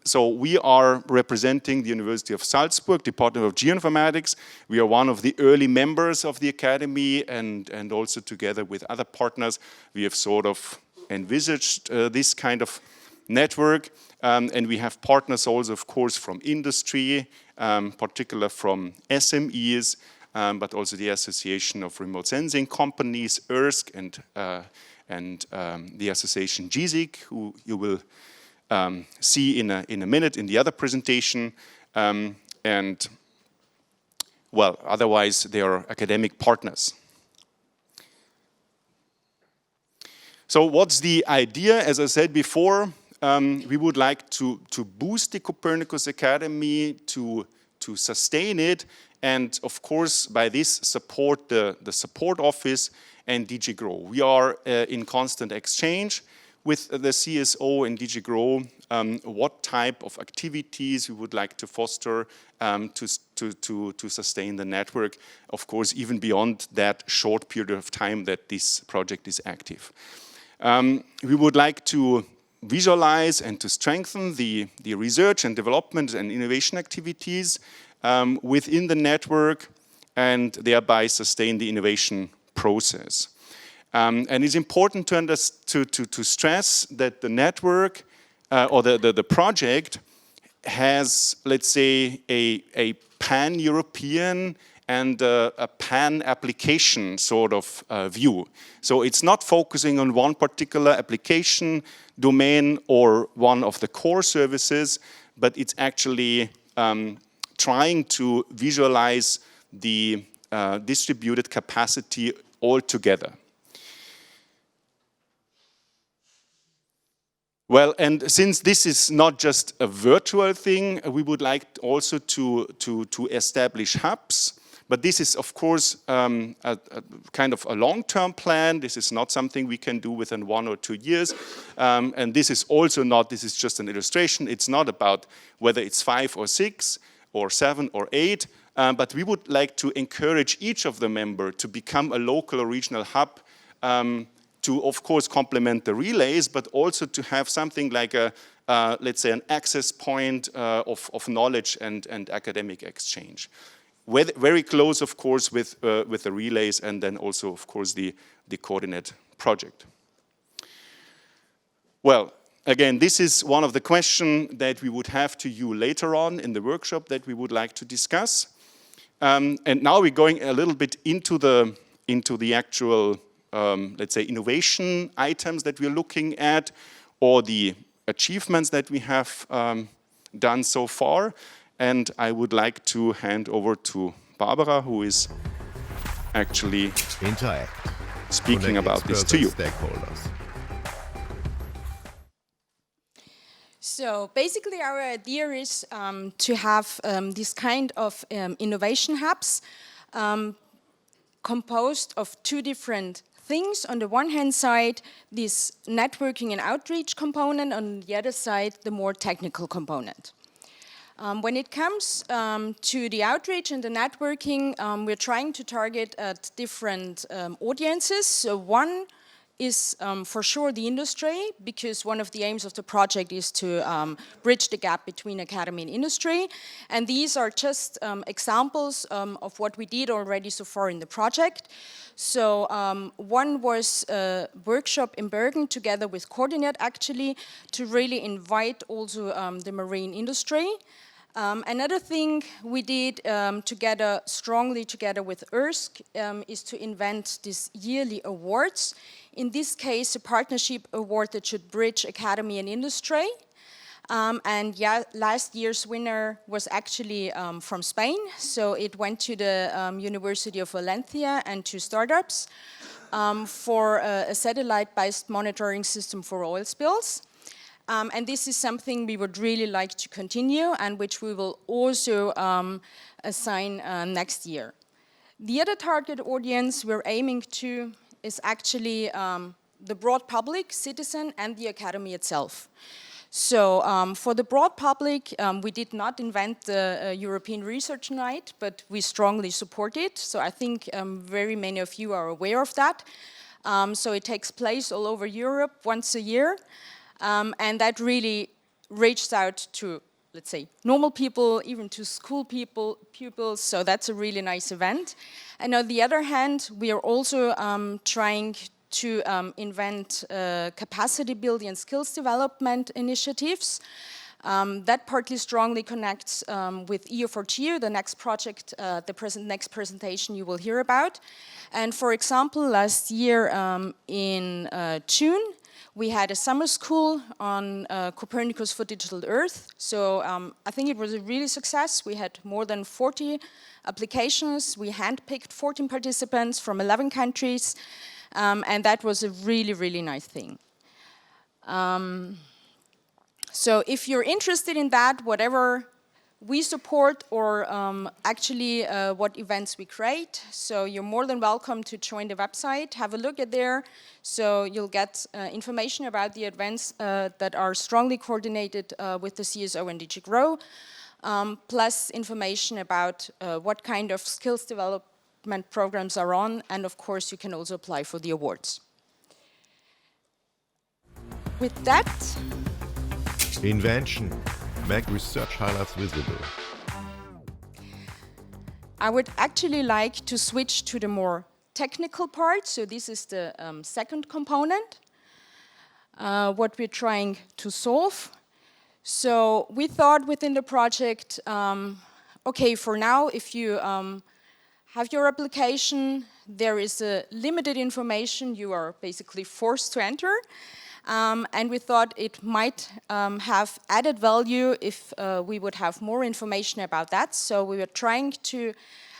So we are representing the University of Salzburg, Department of Geoinformatics. We are one of the early members of the Academy, and also together with other partners, we have sort of envisaged this kind of network. And we have partners also, of course, from industry, particularly from SMEs, but also the Association of Remote Sensing Companies, ERSC, and the association GSIC, who you will see in a minute in the other presentation. And, well, otherwise they are academic partners. So what's the idea? As I said before, we would like to boost the Copernicus Academy, to sustain it, and of course by this support the support office and DG GROW. We are in constant exchange with the CSO and DG GROW, what type of activities we would like to foster to sustain the network, of course, even beyond that short period of time that this project is active. We would like to visualize and to strengthen the research and development and innovation activities within the network and thereby sustain the innovation process. And it's important to stress that the network or the project has, let's say, a pan-European and a pan-application sort of view. So it's not focusing on one particular application domain or one of the core services, but it's actually trying to visualize the distributed capacity altogether. Well, and since this is not just a virtual thing, we would like also to establish hubs. But this is, of course, a kind of a long-term plan. This is not something we can do within 1 or 2 years. And this is also not, this is just an illustration. It's not about whether it's 5 or 6 or 7 or 8. But we would like to encourage each of the members to become a local or regional hub to, of course, complement the relays, but also to have something like a, let's say, an access point of knowledge and academic exchange. Very close, of course, with the relays and then also, of course, the coordinate project. Well, again, this is one of the questions that we would have to you later on in the workshop that we would like to discuss. And now we're going a little bit into the actual, let's say, innovation items that we're looking at, or the achievements that we have done so far. And I would like to hand over to Barbara, who is actually speaking about this to you. So basically our idea is to have this kind of innovation hubs composed of two different things. On the one hand side, this networking and outreach component, on the other side, the more technical component. When it comes to the outreach and the networking, we're trying to target at different audiences. So one is for sure the industry, because one of the aims of the project is to bridge the gap between academy and industry. And these are just examples of what we did already so far in the project. So one was a workshop in Bergen together with Coordinate, actually, to really invite also the marine industry. Another thing we did strongly together with ERSC is to invent these yearly awards. In this case, a partnership award that should bridge academy and industry. Last year's winner was actually from Spain. So it went to the University of Valencia and to startups for a satellite-based monitoring system for oil spills. And this is something we would really like to continue and which we will also assign next year. The other target audience we're aiming to is actually the broad public, citizen, and the academy itself. So for the broad public, we did not invent the European Research Night, but we strongly support it. So I think very many of you are aware of that. So it takes place all over Europe once a year. And that really reached out to, let's say, normal people, even to school pupils, so that's a really nice event. And on the other hand, we are also trying to invent capacity building and skills development initiatives. That partly strongly connects with EU4TU, the next project, next presentation you will hear about. And for example, last year in June, we had a summer school on Copernicus for Digital Earth. So I think it was a really success. We had more than 40 applications. We handpicked 14 participants from 11 countries. And that was a really, really nice thing. So if you're interested in that, whatever we support or actually what events we create, so you're more than welcome to join the website, have a look at there, so you'll get information about the events that are strongly coordinated with the CSO and DG GROW, plus information about what kind of skills development programs are on, and of course you can also apply for the awards. With that, Invention. Make research highlights visible. I would actually like to switch to the more technical part. So this is the second component, what we're trying to solve. So we thought within the project, okay, for now, if you have your application, there is a limited information you are basically forced to enter. And we thought it might have added value if we would have more information about that. So we were trying to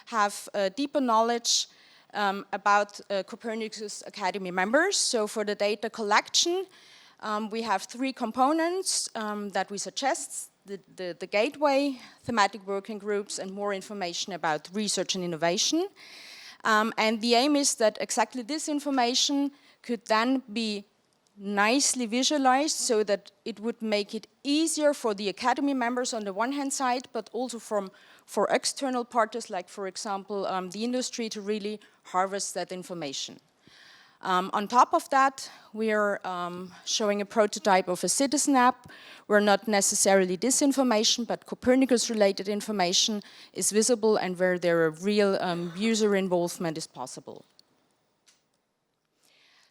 have deeper knowledge about Copernicus Academy members. So for the data collection, we have three components that we suggest: the gateway, thematic working groups, and more information about research and innovation. And the aim is that exactly this information could then be nicely visualized so that it would make it easier for the academy members on the one hand side, but also for external parties, like for example the industry, to really harvest that information. On top of that, we are showing a prototype of a citizen app where not necessarily this information, but Copernicus-related information is visible and where there are real user involvement is possible.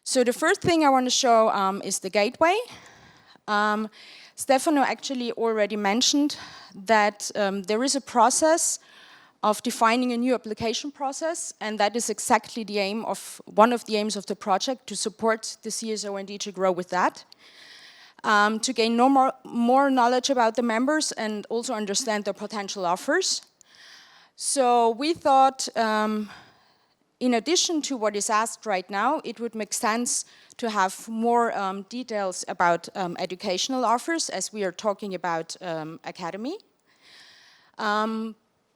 So the first thing I want to show is the gateway. Stefano actually already mentioned that there is a process of defining a new application process, and that is exactly the aim of one of the aims of the project, to support the CSO and DG GROW with that, to gain more knowledge about the members and also understand their potential offers. So we thought, in addition to what is asked right now, it would make sense to have more details about educational offers, as we are talking about academy,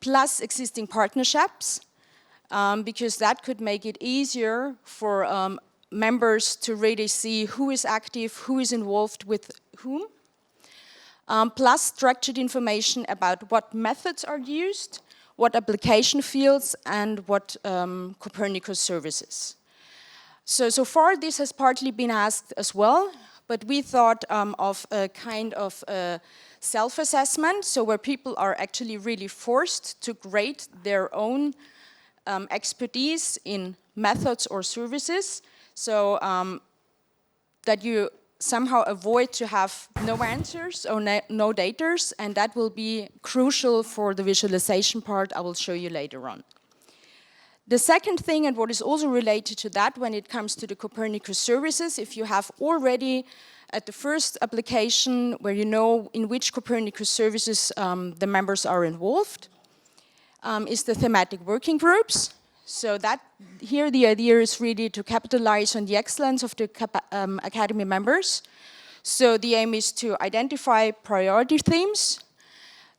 plus existing partnerships, because that could make it easier for members to really see who is active, who is involved with whom. Plus structured information about what methods are used, what application fields, and what Copernicus services. So far this has partly been asked as well, but we thought of a kind of self-assessment, so where people are actually really forced to grade their own expertise in methods or services, so that you somehow avoid to have no answers or no datas, and that will be crucial for the visualization part I will show you later on. The second thing, and what is also related to that when it comes to the Copernicus services, if you have already at the first application where you know in which Copernicus services the members are involved, is the thematic working groups. So that here the idea is really to capitalize on the excellence of the Academy members. So the aim is to identify priority themes,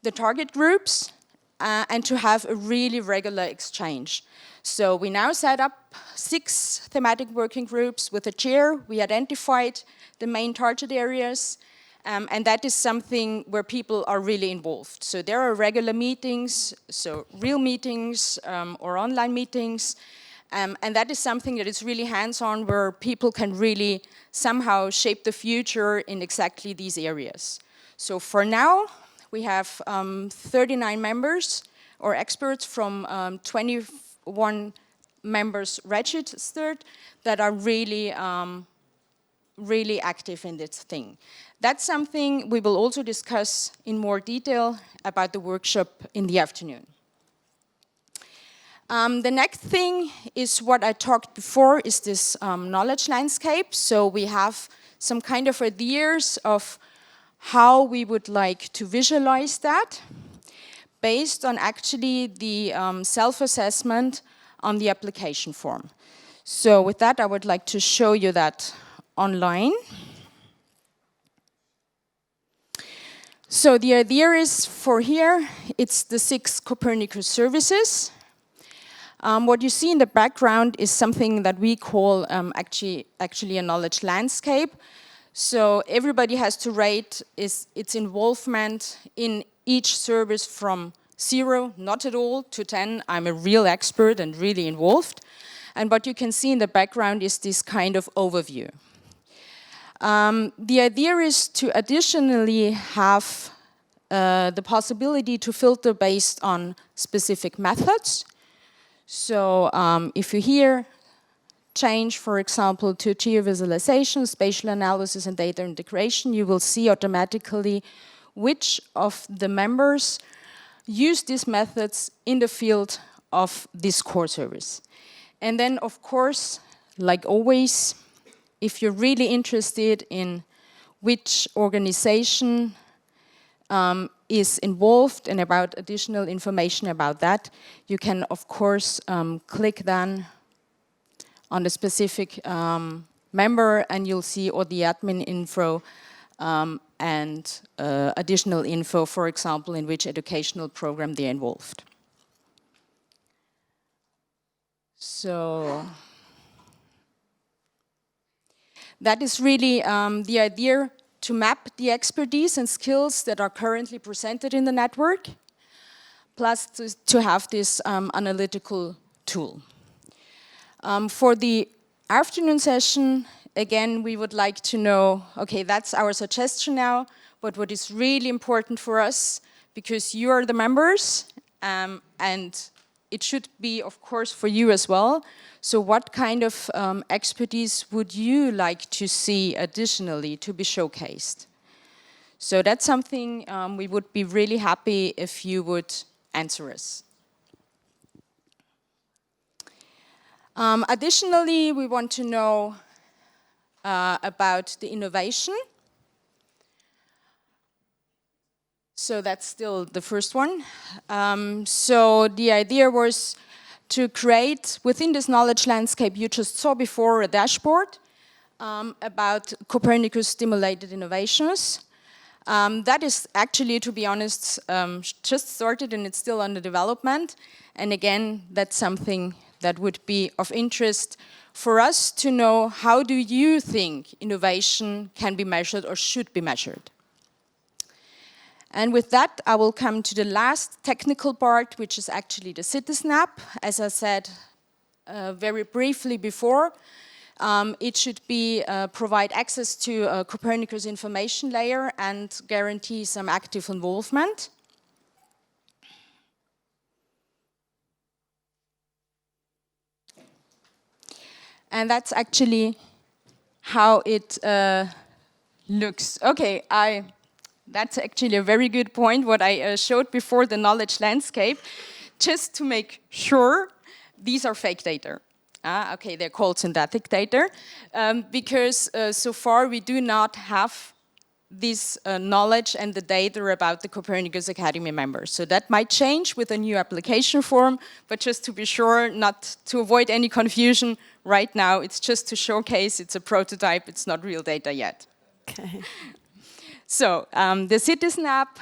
the target groups, and to have a really regular exchange. So we now set up 6 thematic working groups with a chair. We identified the main target areas, and that is something where people are really involved. So there are regular meetings, so real meetings or online meetings, and that is something that is really hands-on, where people can really somehow shape the future in exactly these areas. So for now, we have 39 members or experts from 21 members registered that are really, really active in this thing. That's something we will also discuss in more detail about the workshop in the afternoon. The next thing is what I talked before, is this knowledge landscape. So we have some kind of ideas of how we would like to visualize that based on actually the self-assessment on the application form. So with that, I would like to show you that online. So the idea is for here, it's the 6 Copernicus services. What you see in the background is something that we call actually a knowledge landscape. So everybody has to rate its involvement in each service from 0, not at all, to 10, I'm a real expert and really involved. And what you can see in the background is this kind of overview. The idea is to additionally have the possibility to filter based on specific methods. So if you here change, for example, to geovisualization, spatial analysis, and data integration, you will see automatically which of the members use these methods in the field of this core service. And then, of course, like always, if you're really interested in which organization is involved and about additional information about that, you can, of course, click then on the specific member, and you'll see all the admin info and additional info, for example, in which educational program they're involved. So that is really the idea, to map the expertise and skills that are currently presented in the network, plus to have this analytical tool. For the afternoon session, again, we would like to know, okay, that's our suggestion now, but what is really important for us, because you are the members, and it should be, of course, for you as well. So what kind of expertise would you like to see additionally to be showcased? So that's something we would be really happy if you would answer us. Additionally, we want to know about the innovation. So that's still the first one. So the idea was to create, within this knowledge landscape you just saw before, a dashboard about Copernicus stimulated innovations. That is actually, to be honest, just started and it's still under development. And again, that's something that would be of interest for us to know. How do you think innovation can be measured or should be measured? And with that, I will come to the last technical part, which is actually the citizen app. As I said very briefly before, it should be provide access to Copernicus information layer and guarantee some active involvement. And that's actually how it looks. Okay, that's actually a very good point, what I showed before, the knowledge landscape. Just to make sure, these are fake data. Okay, they're called synthetic data, because so far we do not have this knowledge and the data about the Copernicus Academy members. So that might change with a new application form, but just to be sure, not to avoid any confusion, right now it's just to showcase, it's a prototype, it's not real data yet. Okay. So the Citizen app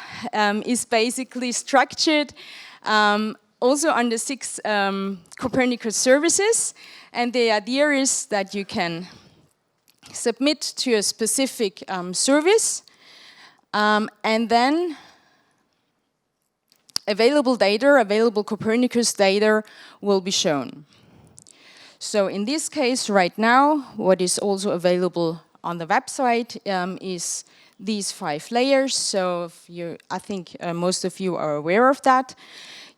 is basically structured also under 6 Copernicus services, and the idea is that you can submit to a specific service, and then available Copernicus data will be shown. So in this case, right now, what is also available on the website is these 5 layers. So I think most of you are aware of that.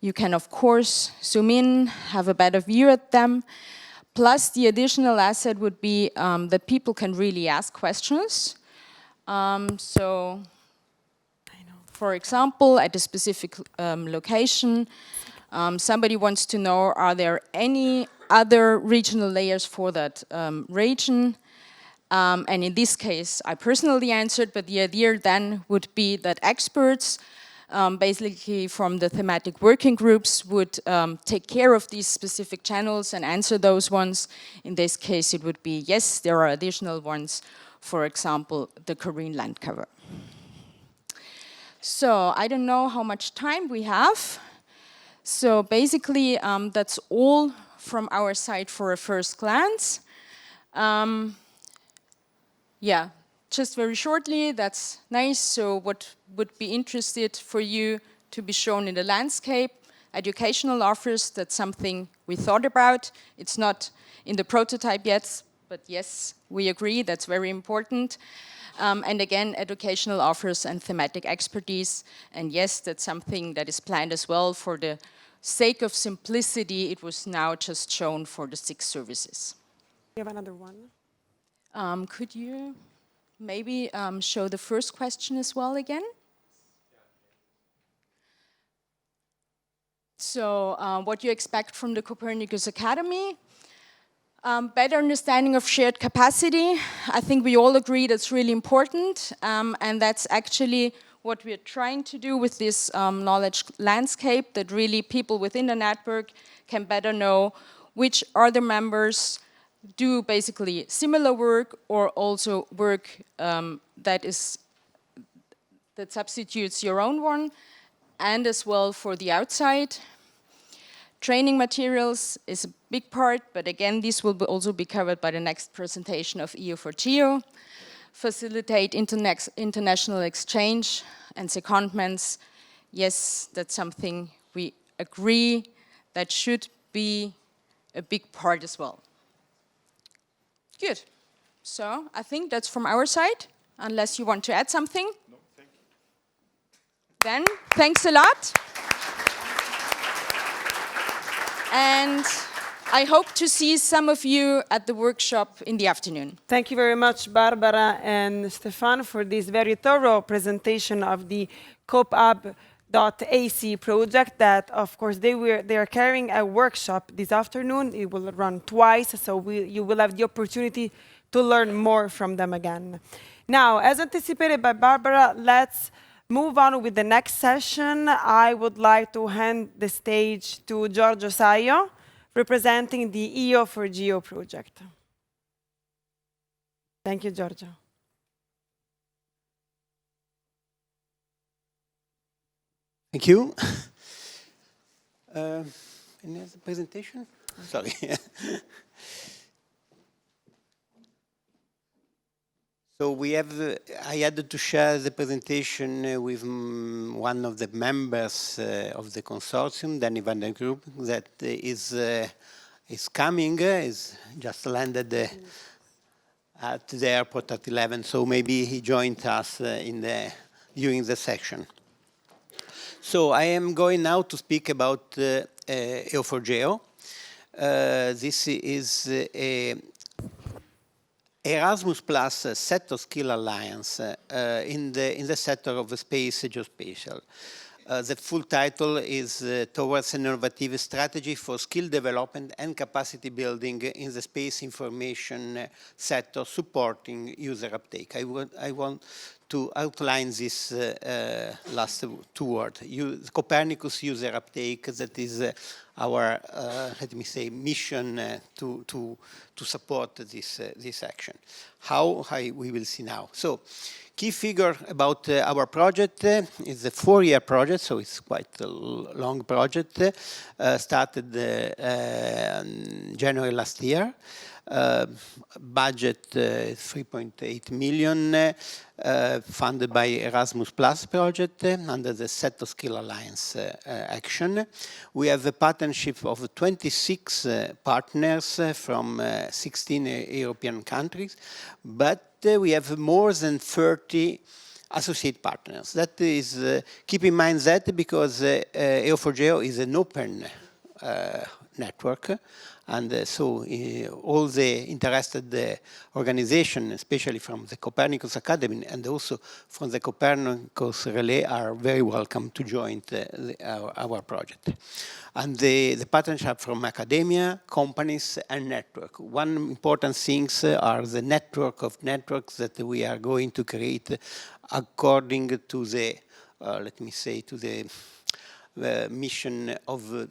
You can, of course, zoom in, have a better view at them. Plus, the additional asset would be that people can really ask questions. So, for example, at a specific location, somebody wants to know, are there any other regional layers for that region? And in this case, I personally answered, but the idea then would be that experts, basically from the thematic working groups, would take care of these specific channels and answer those ones. In this case, it would be, yes, there are additional ones, for example, the Korean land cover. So I don't know how much time we have. So basically, that's all from our side for a first glance. Yeah, just very shortly, that's nice. So what would be interested for you to be shown in the landscape? Educational offers, that's something we thought about. It's not in the prototype yet, but yes, we agree, that's very important. And again, educational offers and thematic expertise. And yes, that's something that is planned as well. For the sake of simplicity, it was now just shown for the 6 services. We have another one. Could you maybe show the first question as well again? So what you expect from the Copernicus Academy? Better understanding of shared capacity. I think we all agree that's really important, and that's actually what we're trying to do with this knowledge landscape, that really people within the network can better know which other members do basically similar work or also work that substitutes your own one, and as well for the outside. Training materials is a big part, but again, this will also be covered by the next presentation of EU4Geo. Facilitate international exchange and secondments. Yes, that's something we agree that should be a big part as well. Good. So I think that's from our side, unless you want to add something. No, thank you. Then, thanks a lot. And I hope to see some of you at the workshop in the afternoon. Thank you very much, Barbara and Stefan, for this very thorough presentation of the COPAB.ac project that, of course, they are carrying a workshop this afternoon. It will run twice, so you will have the opportunity to learn more from them again. Now, as anticipated by Barbara, let's move on with the next session. I would like to hand the stage to Giorgio Saio, representing the EU4Geo project. Thank you, Giorgio. Thank you. Any other presentation? Sorry. So we have, I had to share the presentation with one of the members of the consortium, Danny van der Group, that is coming, is just landed at the airport at 11, so maybe he joined us during the section. So I am going now to speak about EU4Geo. This is a Erasmus Plus Sector Skill Alliance in the sector of the space geospatial. The full title is Towards an Innovative Strategy for Skill Development and Capacity Building in the Space Information Sector Supporting User Uptake. I want to outline this last two words. Copernicus User Uptake, that is our, let me say, mission to support this action. How we will see now. So, key figure about our project is a 4-year project, so it's quite a long project. Started January last year. Budget 3.8 million, funded by Erasmus Plus project under the Sector Skill Alliance action. We have a partnership of 26 partners from 16 European countries, but we have more than 30 associate partners. That is, keep in mind that because EU4Geo is an open network, and so all the interested organizations, especially from the Copernicus Academy and also from the Copernicus Relay, are very welcome to join our project. And the partnership from academia, companies, and network. One important thing are the network of networks that we are going to create according to the, let me say, to the mission of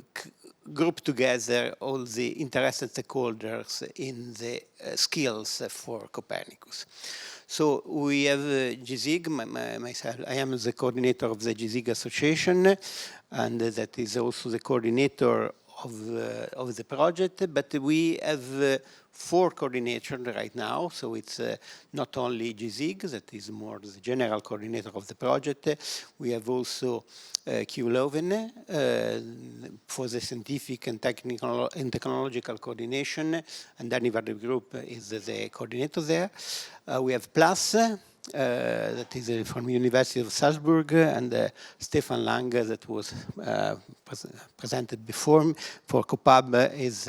group together all the interested stakeholders in the skills for Copernicus. So we have GZIG, myself, I am the coordinator of the GZIG Association, and that is also the coordinator of the project, but we have 4 coordinators right now, so it's not only GZIG, that is more the general coordinator of the project. We have also Q Leuven for the scientific and technical and technological coordination, and Danny van der Group is the coordinator there. We have Plus, that is from University of Salzburg, and Stefan Lange, that was presented before. For COPAB is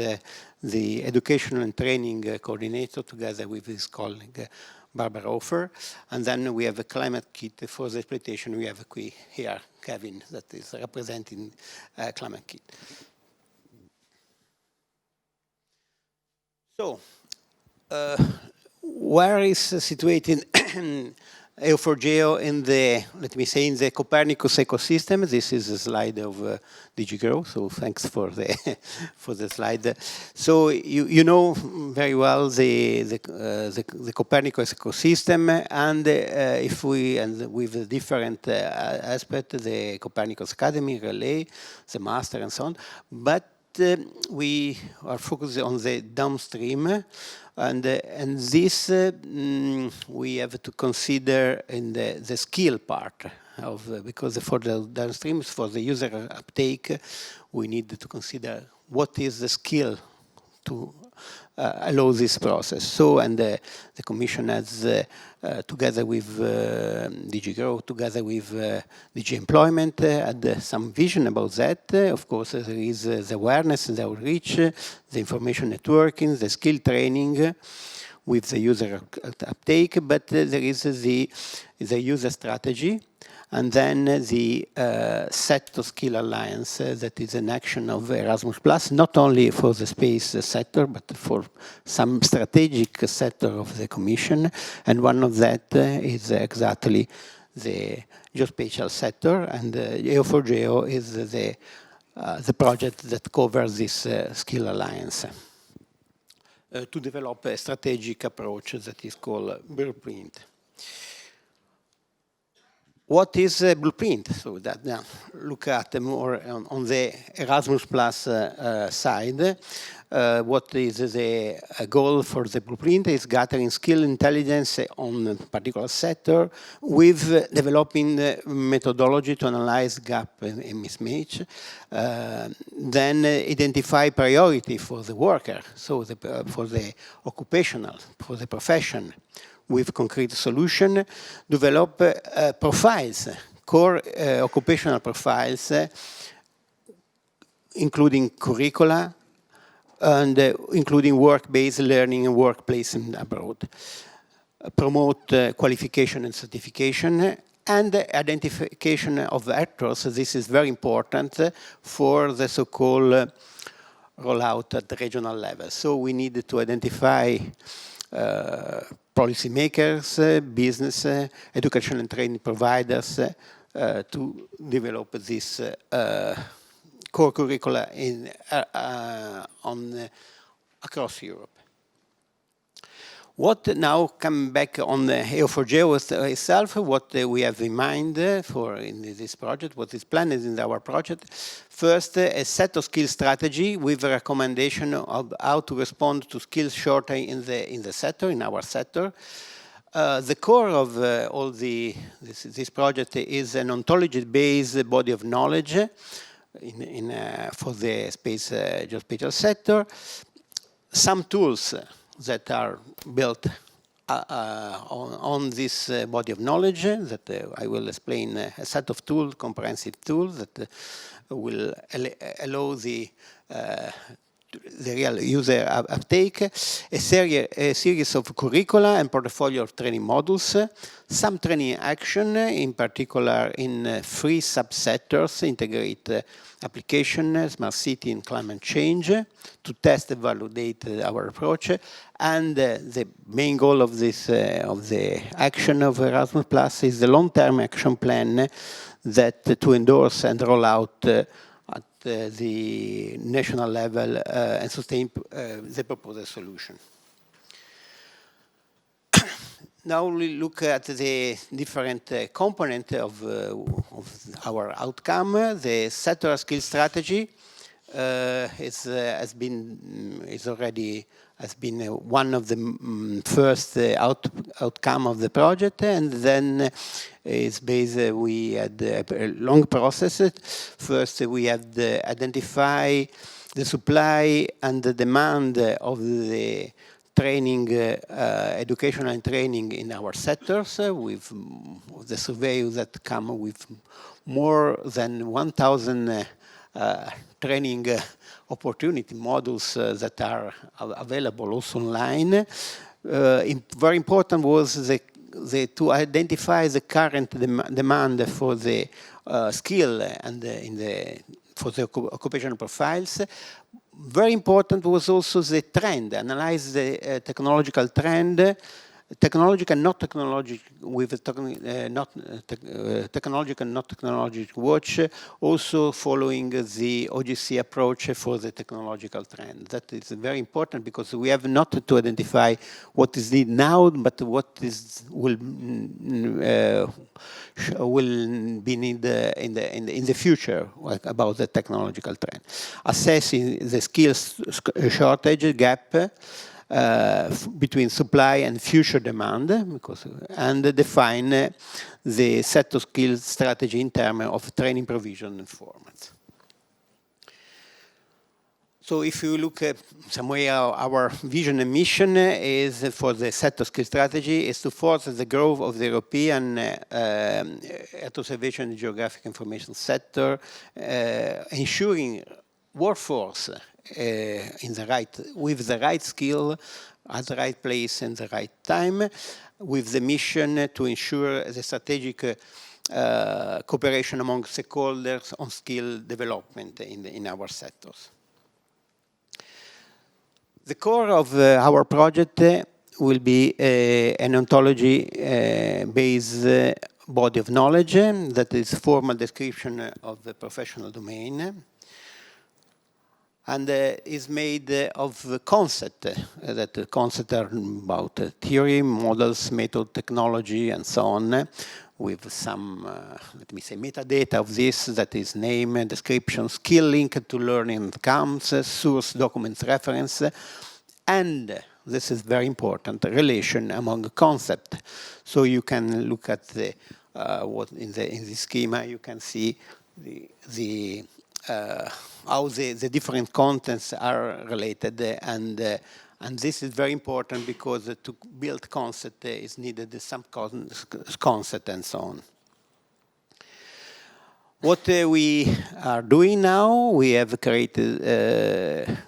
the educational and training coordinator together with his colleague Barbara Hofer. And then we have a climate kit for the exploitation. We have here Kevin that is representing climate kit. So, where is situated EU4Geo in the, let me say, in the Copernicus ecosystem? This is a slide of DigiGrow, so thanks for the for the slide. So you know very well the Copernicus ecosystem, and if we with the different aspects, the Copernicus Academy, Relay, the Master, and so on, but we are focused on the downstream. And this we have to consider in the skill part of, because for the downstream, for the user uptake, we need to consider what is the skill to allow this process. So, and the Commission has, together with DigiGrow, together with DG Employment, had some vision about that. Of course, there is the awareness, the outreach, the information networking, the skill training with the user uptake, but there is the user strategy, and then the Sector Skill Alliance, that is an action of Erasmus Plus, not only for the space sector, but for some strategic sector of the Commission. And one of that is exactly the geospatial sector, and EU4Geo is the project that covers this Skill Alliance. To develop a strategic approach that is called Blueprint. What is a blueprint? So that now look at more on the Erasmus Plus side. What is the goal for the blueprint is gathering skill intelligence on a particular sector with developing methodology to analyze gap and mismatch. Then identify priority for the worker, so for the occupational, for the profession, with concrete solution, develop profiles, core occupational profiles, including curricula, and including work-based learning and workplace abroad. Promote qualification and certification, and identification of actors. This is very important for the so-called rollout at the regional level. So we need to identify policymakers, business, education and training providers to develop this core curricula across Europe. What now come back on EU4Geo itself, what we have in mind for in this project, what is planned in our project. First, a set of skill strategy with a recommendation of how to respond to skill shortage in the sector, in our sector. The core of all this project is an ontology-based body of knowledge for the geospatial sector. Some tools that are built on this body of knowledge that I will explain, a set of tools, comprehensive tools that will allow the real user uptake, a series of curricula and portfolio of training modules, some training action, in particular in 3 subsectors, integrate application, smart city and climate change, to test and validate our approach. And the main goal of this, of the action of Erasmus Plus is the long-term action plan that to endorse and roll out at the national level and sustain the proposed solution. Now we look at the different component of our outcome. The sectoral skill strategy has been one of the first outcome of the project, and then it's based. We had a long process. First, we had to identify the supply and the demand of the training, educational and training in our sectors, with the survey that come with more than 1,000 training opportunity models that are available also online. Very important was to identify the current demand for the skill and for the occupational profiles. Very important was also the trend, analyze the technological trend, technological and not technological, with technological and not technological watch, also following the OGC approach for the technological trend. That is very important because we have not to identify what is needed now, but what will be needed in the future, like about the technological trend. Assessing the skills shortage gap between supply and future demand, and define the set of skills strategy in terms of training provision and formats. So if you look at some way, our vision and mission is for the set of skill strategy is to foster the growth of the European Earth observation and geographic information sector, ensuring workforce with the right skill at the right place and the right time, with the mission to ensure the strategic cooperation among stakeholders on skill development in our sectors. The core of our project will be an ontology-based body of knowledge that is formal description of the professional domain, and is made of concepts. That the concepts are about theory, models, method, technology, and so on, with some, let me say, metadata of this, that is name, description, skill linked to learning outcomes, source document reference, and this is very important, relation among concepts. So you can look at the what in the schema you can see how the different contents are related, and this is very important because to build concept is needed some concept and so on. What we are doing now, we have created a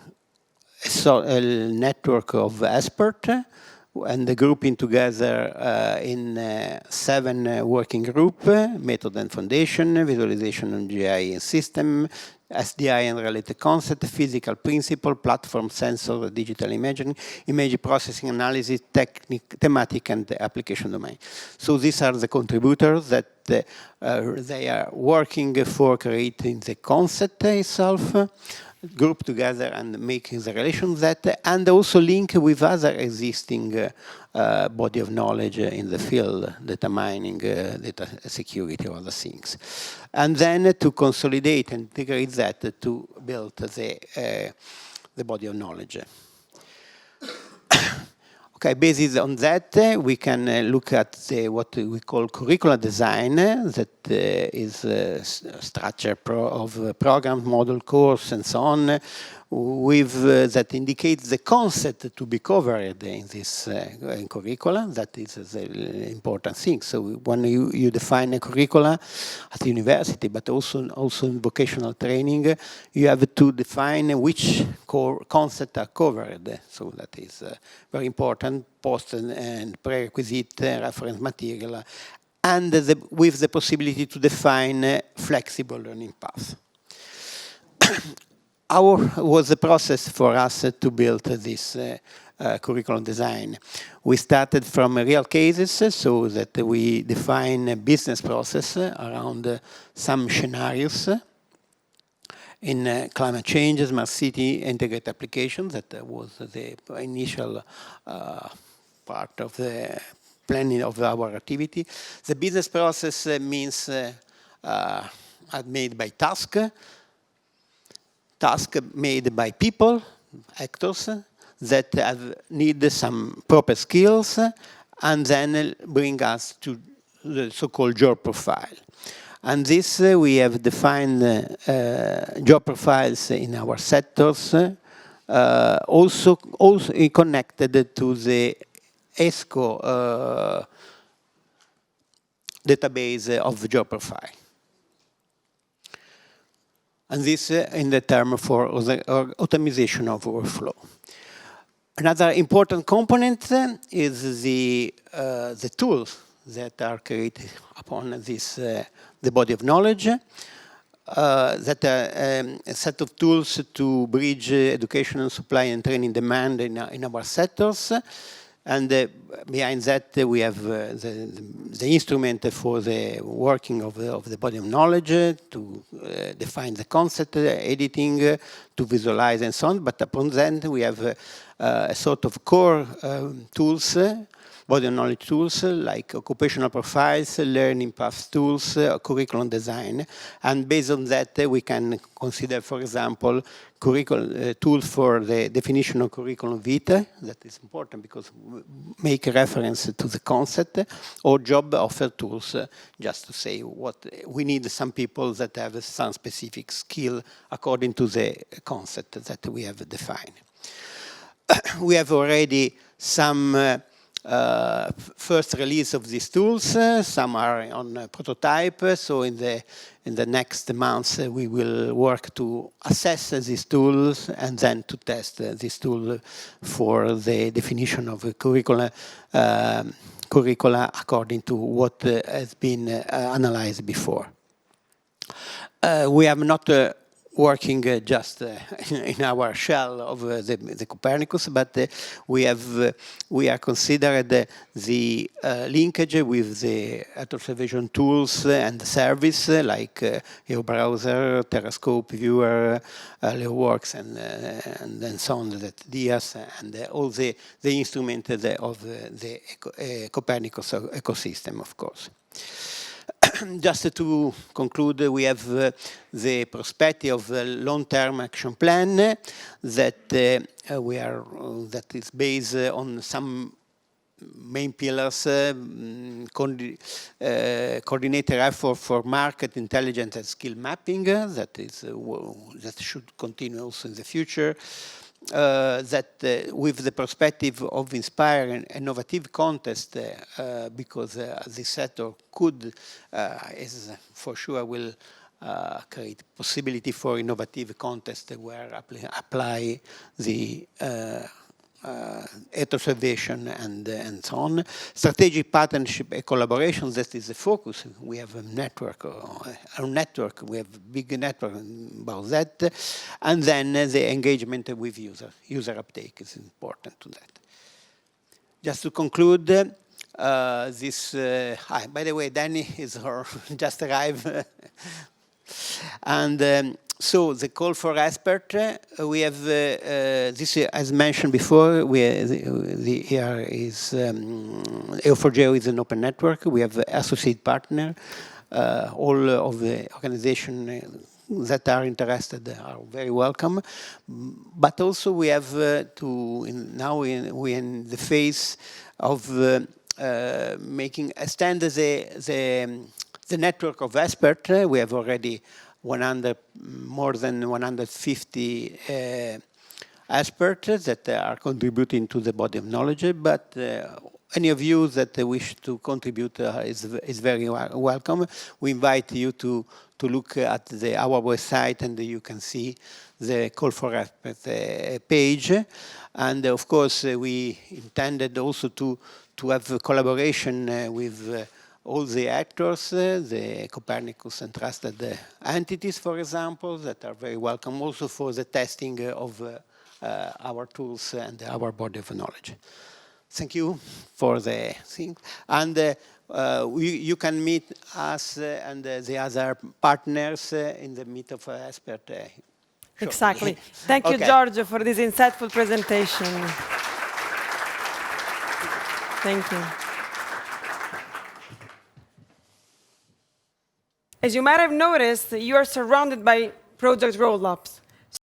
network of experts and grouping together in 7 working groups: method and foundation, visualization and GI and system, SDI and related concept, physical principle, platform, sensor, digital imaging, image processing analysis, thematic and application domain. So these are the contributors that they are working for creating the concept itself, group together and making the relation that, and also link with other existing body of knowledge in the field, data mining, data security, or other things. And then to consolidate and integrate that to build the body of knowledge. Okay, based on that, we can look at what we call curricular design, that is structure of program, model, course, and so on, with that indicates the concept to be covered in this curricula. That is the important thing. So when you define a curricula at the university, but also in vocational training, you have to define which core concepts are covered. So that is very important, post and prerequisite, reference material, and with the possibility to define flexible learning paths. How was the process for us to build this curriculum design? We started from real cases, so that we define a business process around some scenarios in climate change, smart city, integrated applications. That was the initial part of the planning of our activity. The business process means made by task made by people, actors, that need some proper skills, and then bring us to the so-called job profile. And this, we have defined job profiles in our sectors, also connected to the ESCO database of the job profile. And this in the term for the optimization of workflow. Another important component is the tools that are created upon this the body of knowledge. That are a set of tools to bridge education and supply and training demand in our sectors. And behind that, we have the instrument for the working of the body of knowledge, to define the concept, editing, to visualize, and so on. But upon that, we have a sort of core tools, body of knowledge tools, like occupational profiles, learning path tools, curriculum design. And based on that, we can consider, for example, tools for the definition of curriculum vitae. That is important because we make a reference to the concept, or job offer tools, just to say what we need some people that have some specific skill according to the concept that we have defined. We have already some first release of these tools. Some are on prototype, so in the next months we will work to assess these tools and then to test this tool for the definition of curricula according to what has been analyzed before. We have not working just in our shell of the Copernicus, but we are considered the linkage with the Earth observation tools and the service like GeoBrowser, Terrascope Viewer, LeoWorks, and so on, that DIAS, and all the instruments of the Copernicus ecosystem, of course. Just to conclude, we have the perspective of the long-term action plan that that is based on some main pillars: coordinated effort for market intelligence and skill mapping, that should continue also in the future. With the perspective of inspiring innovative contest, because this sector could, is for sure, will create possibility for innovative contest where apply the Earth observation and so on. Strategic partnership and collaboration, that is the focus. We have a network, we have a big network about that. And then the engagement with user uptake is important to that. Just to conclude, by the way, Danny is just arrived. And so the call for expert, we have this, as mentioned before, here is EU4Geo is an open network. We have associate partner. All of the organizations that are interested are very welcome. But also we have we're in the phase of making extend the network of experts. We have already more than 150 experts that are contributing to the body of knowledge, but any of you that wish to contribute is very welcome. We invite you to look at our website, and you can see the call for expert page. And of course, we intended also to have a collaboration with all the actors, the Copernicus entrusted entities, for example, that are very welcome also for the testing of our tools and our body of knowledge. Thank you for the thing. And you can meet us and the other partners in the Meet of Expert. Exactly. Thank you, Giorgio, for this insightful presentation. Thank you. As you might have noticed, you are surrounded by project roll-ups.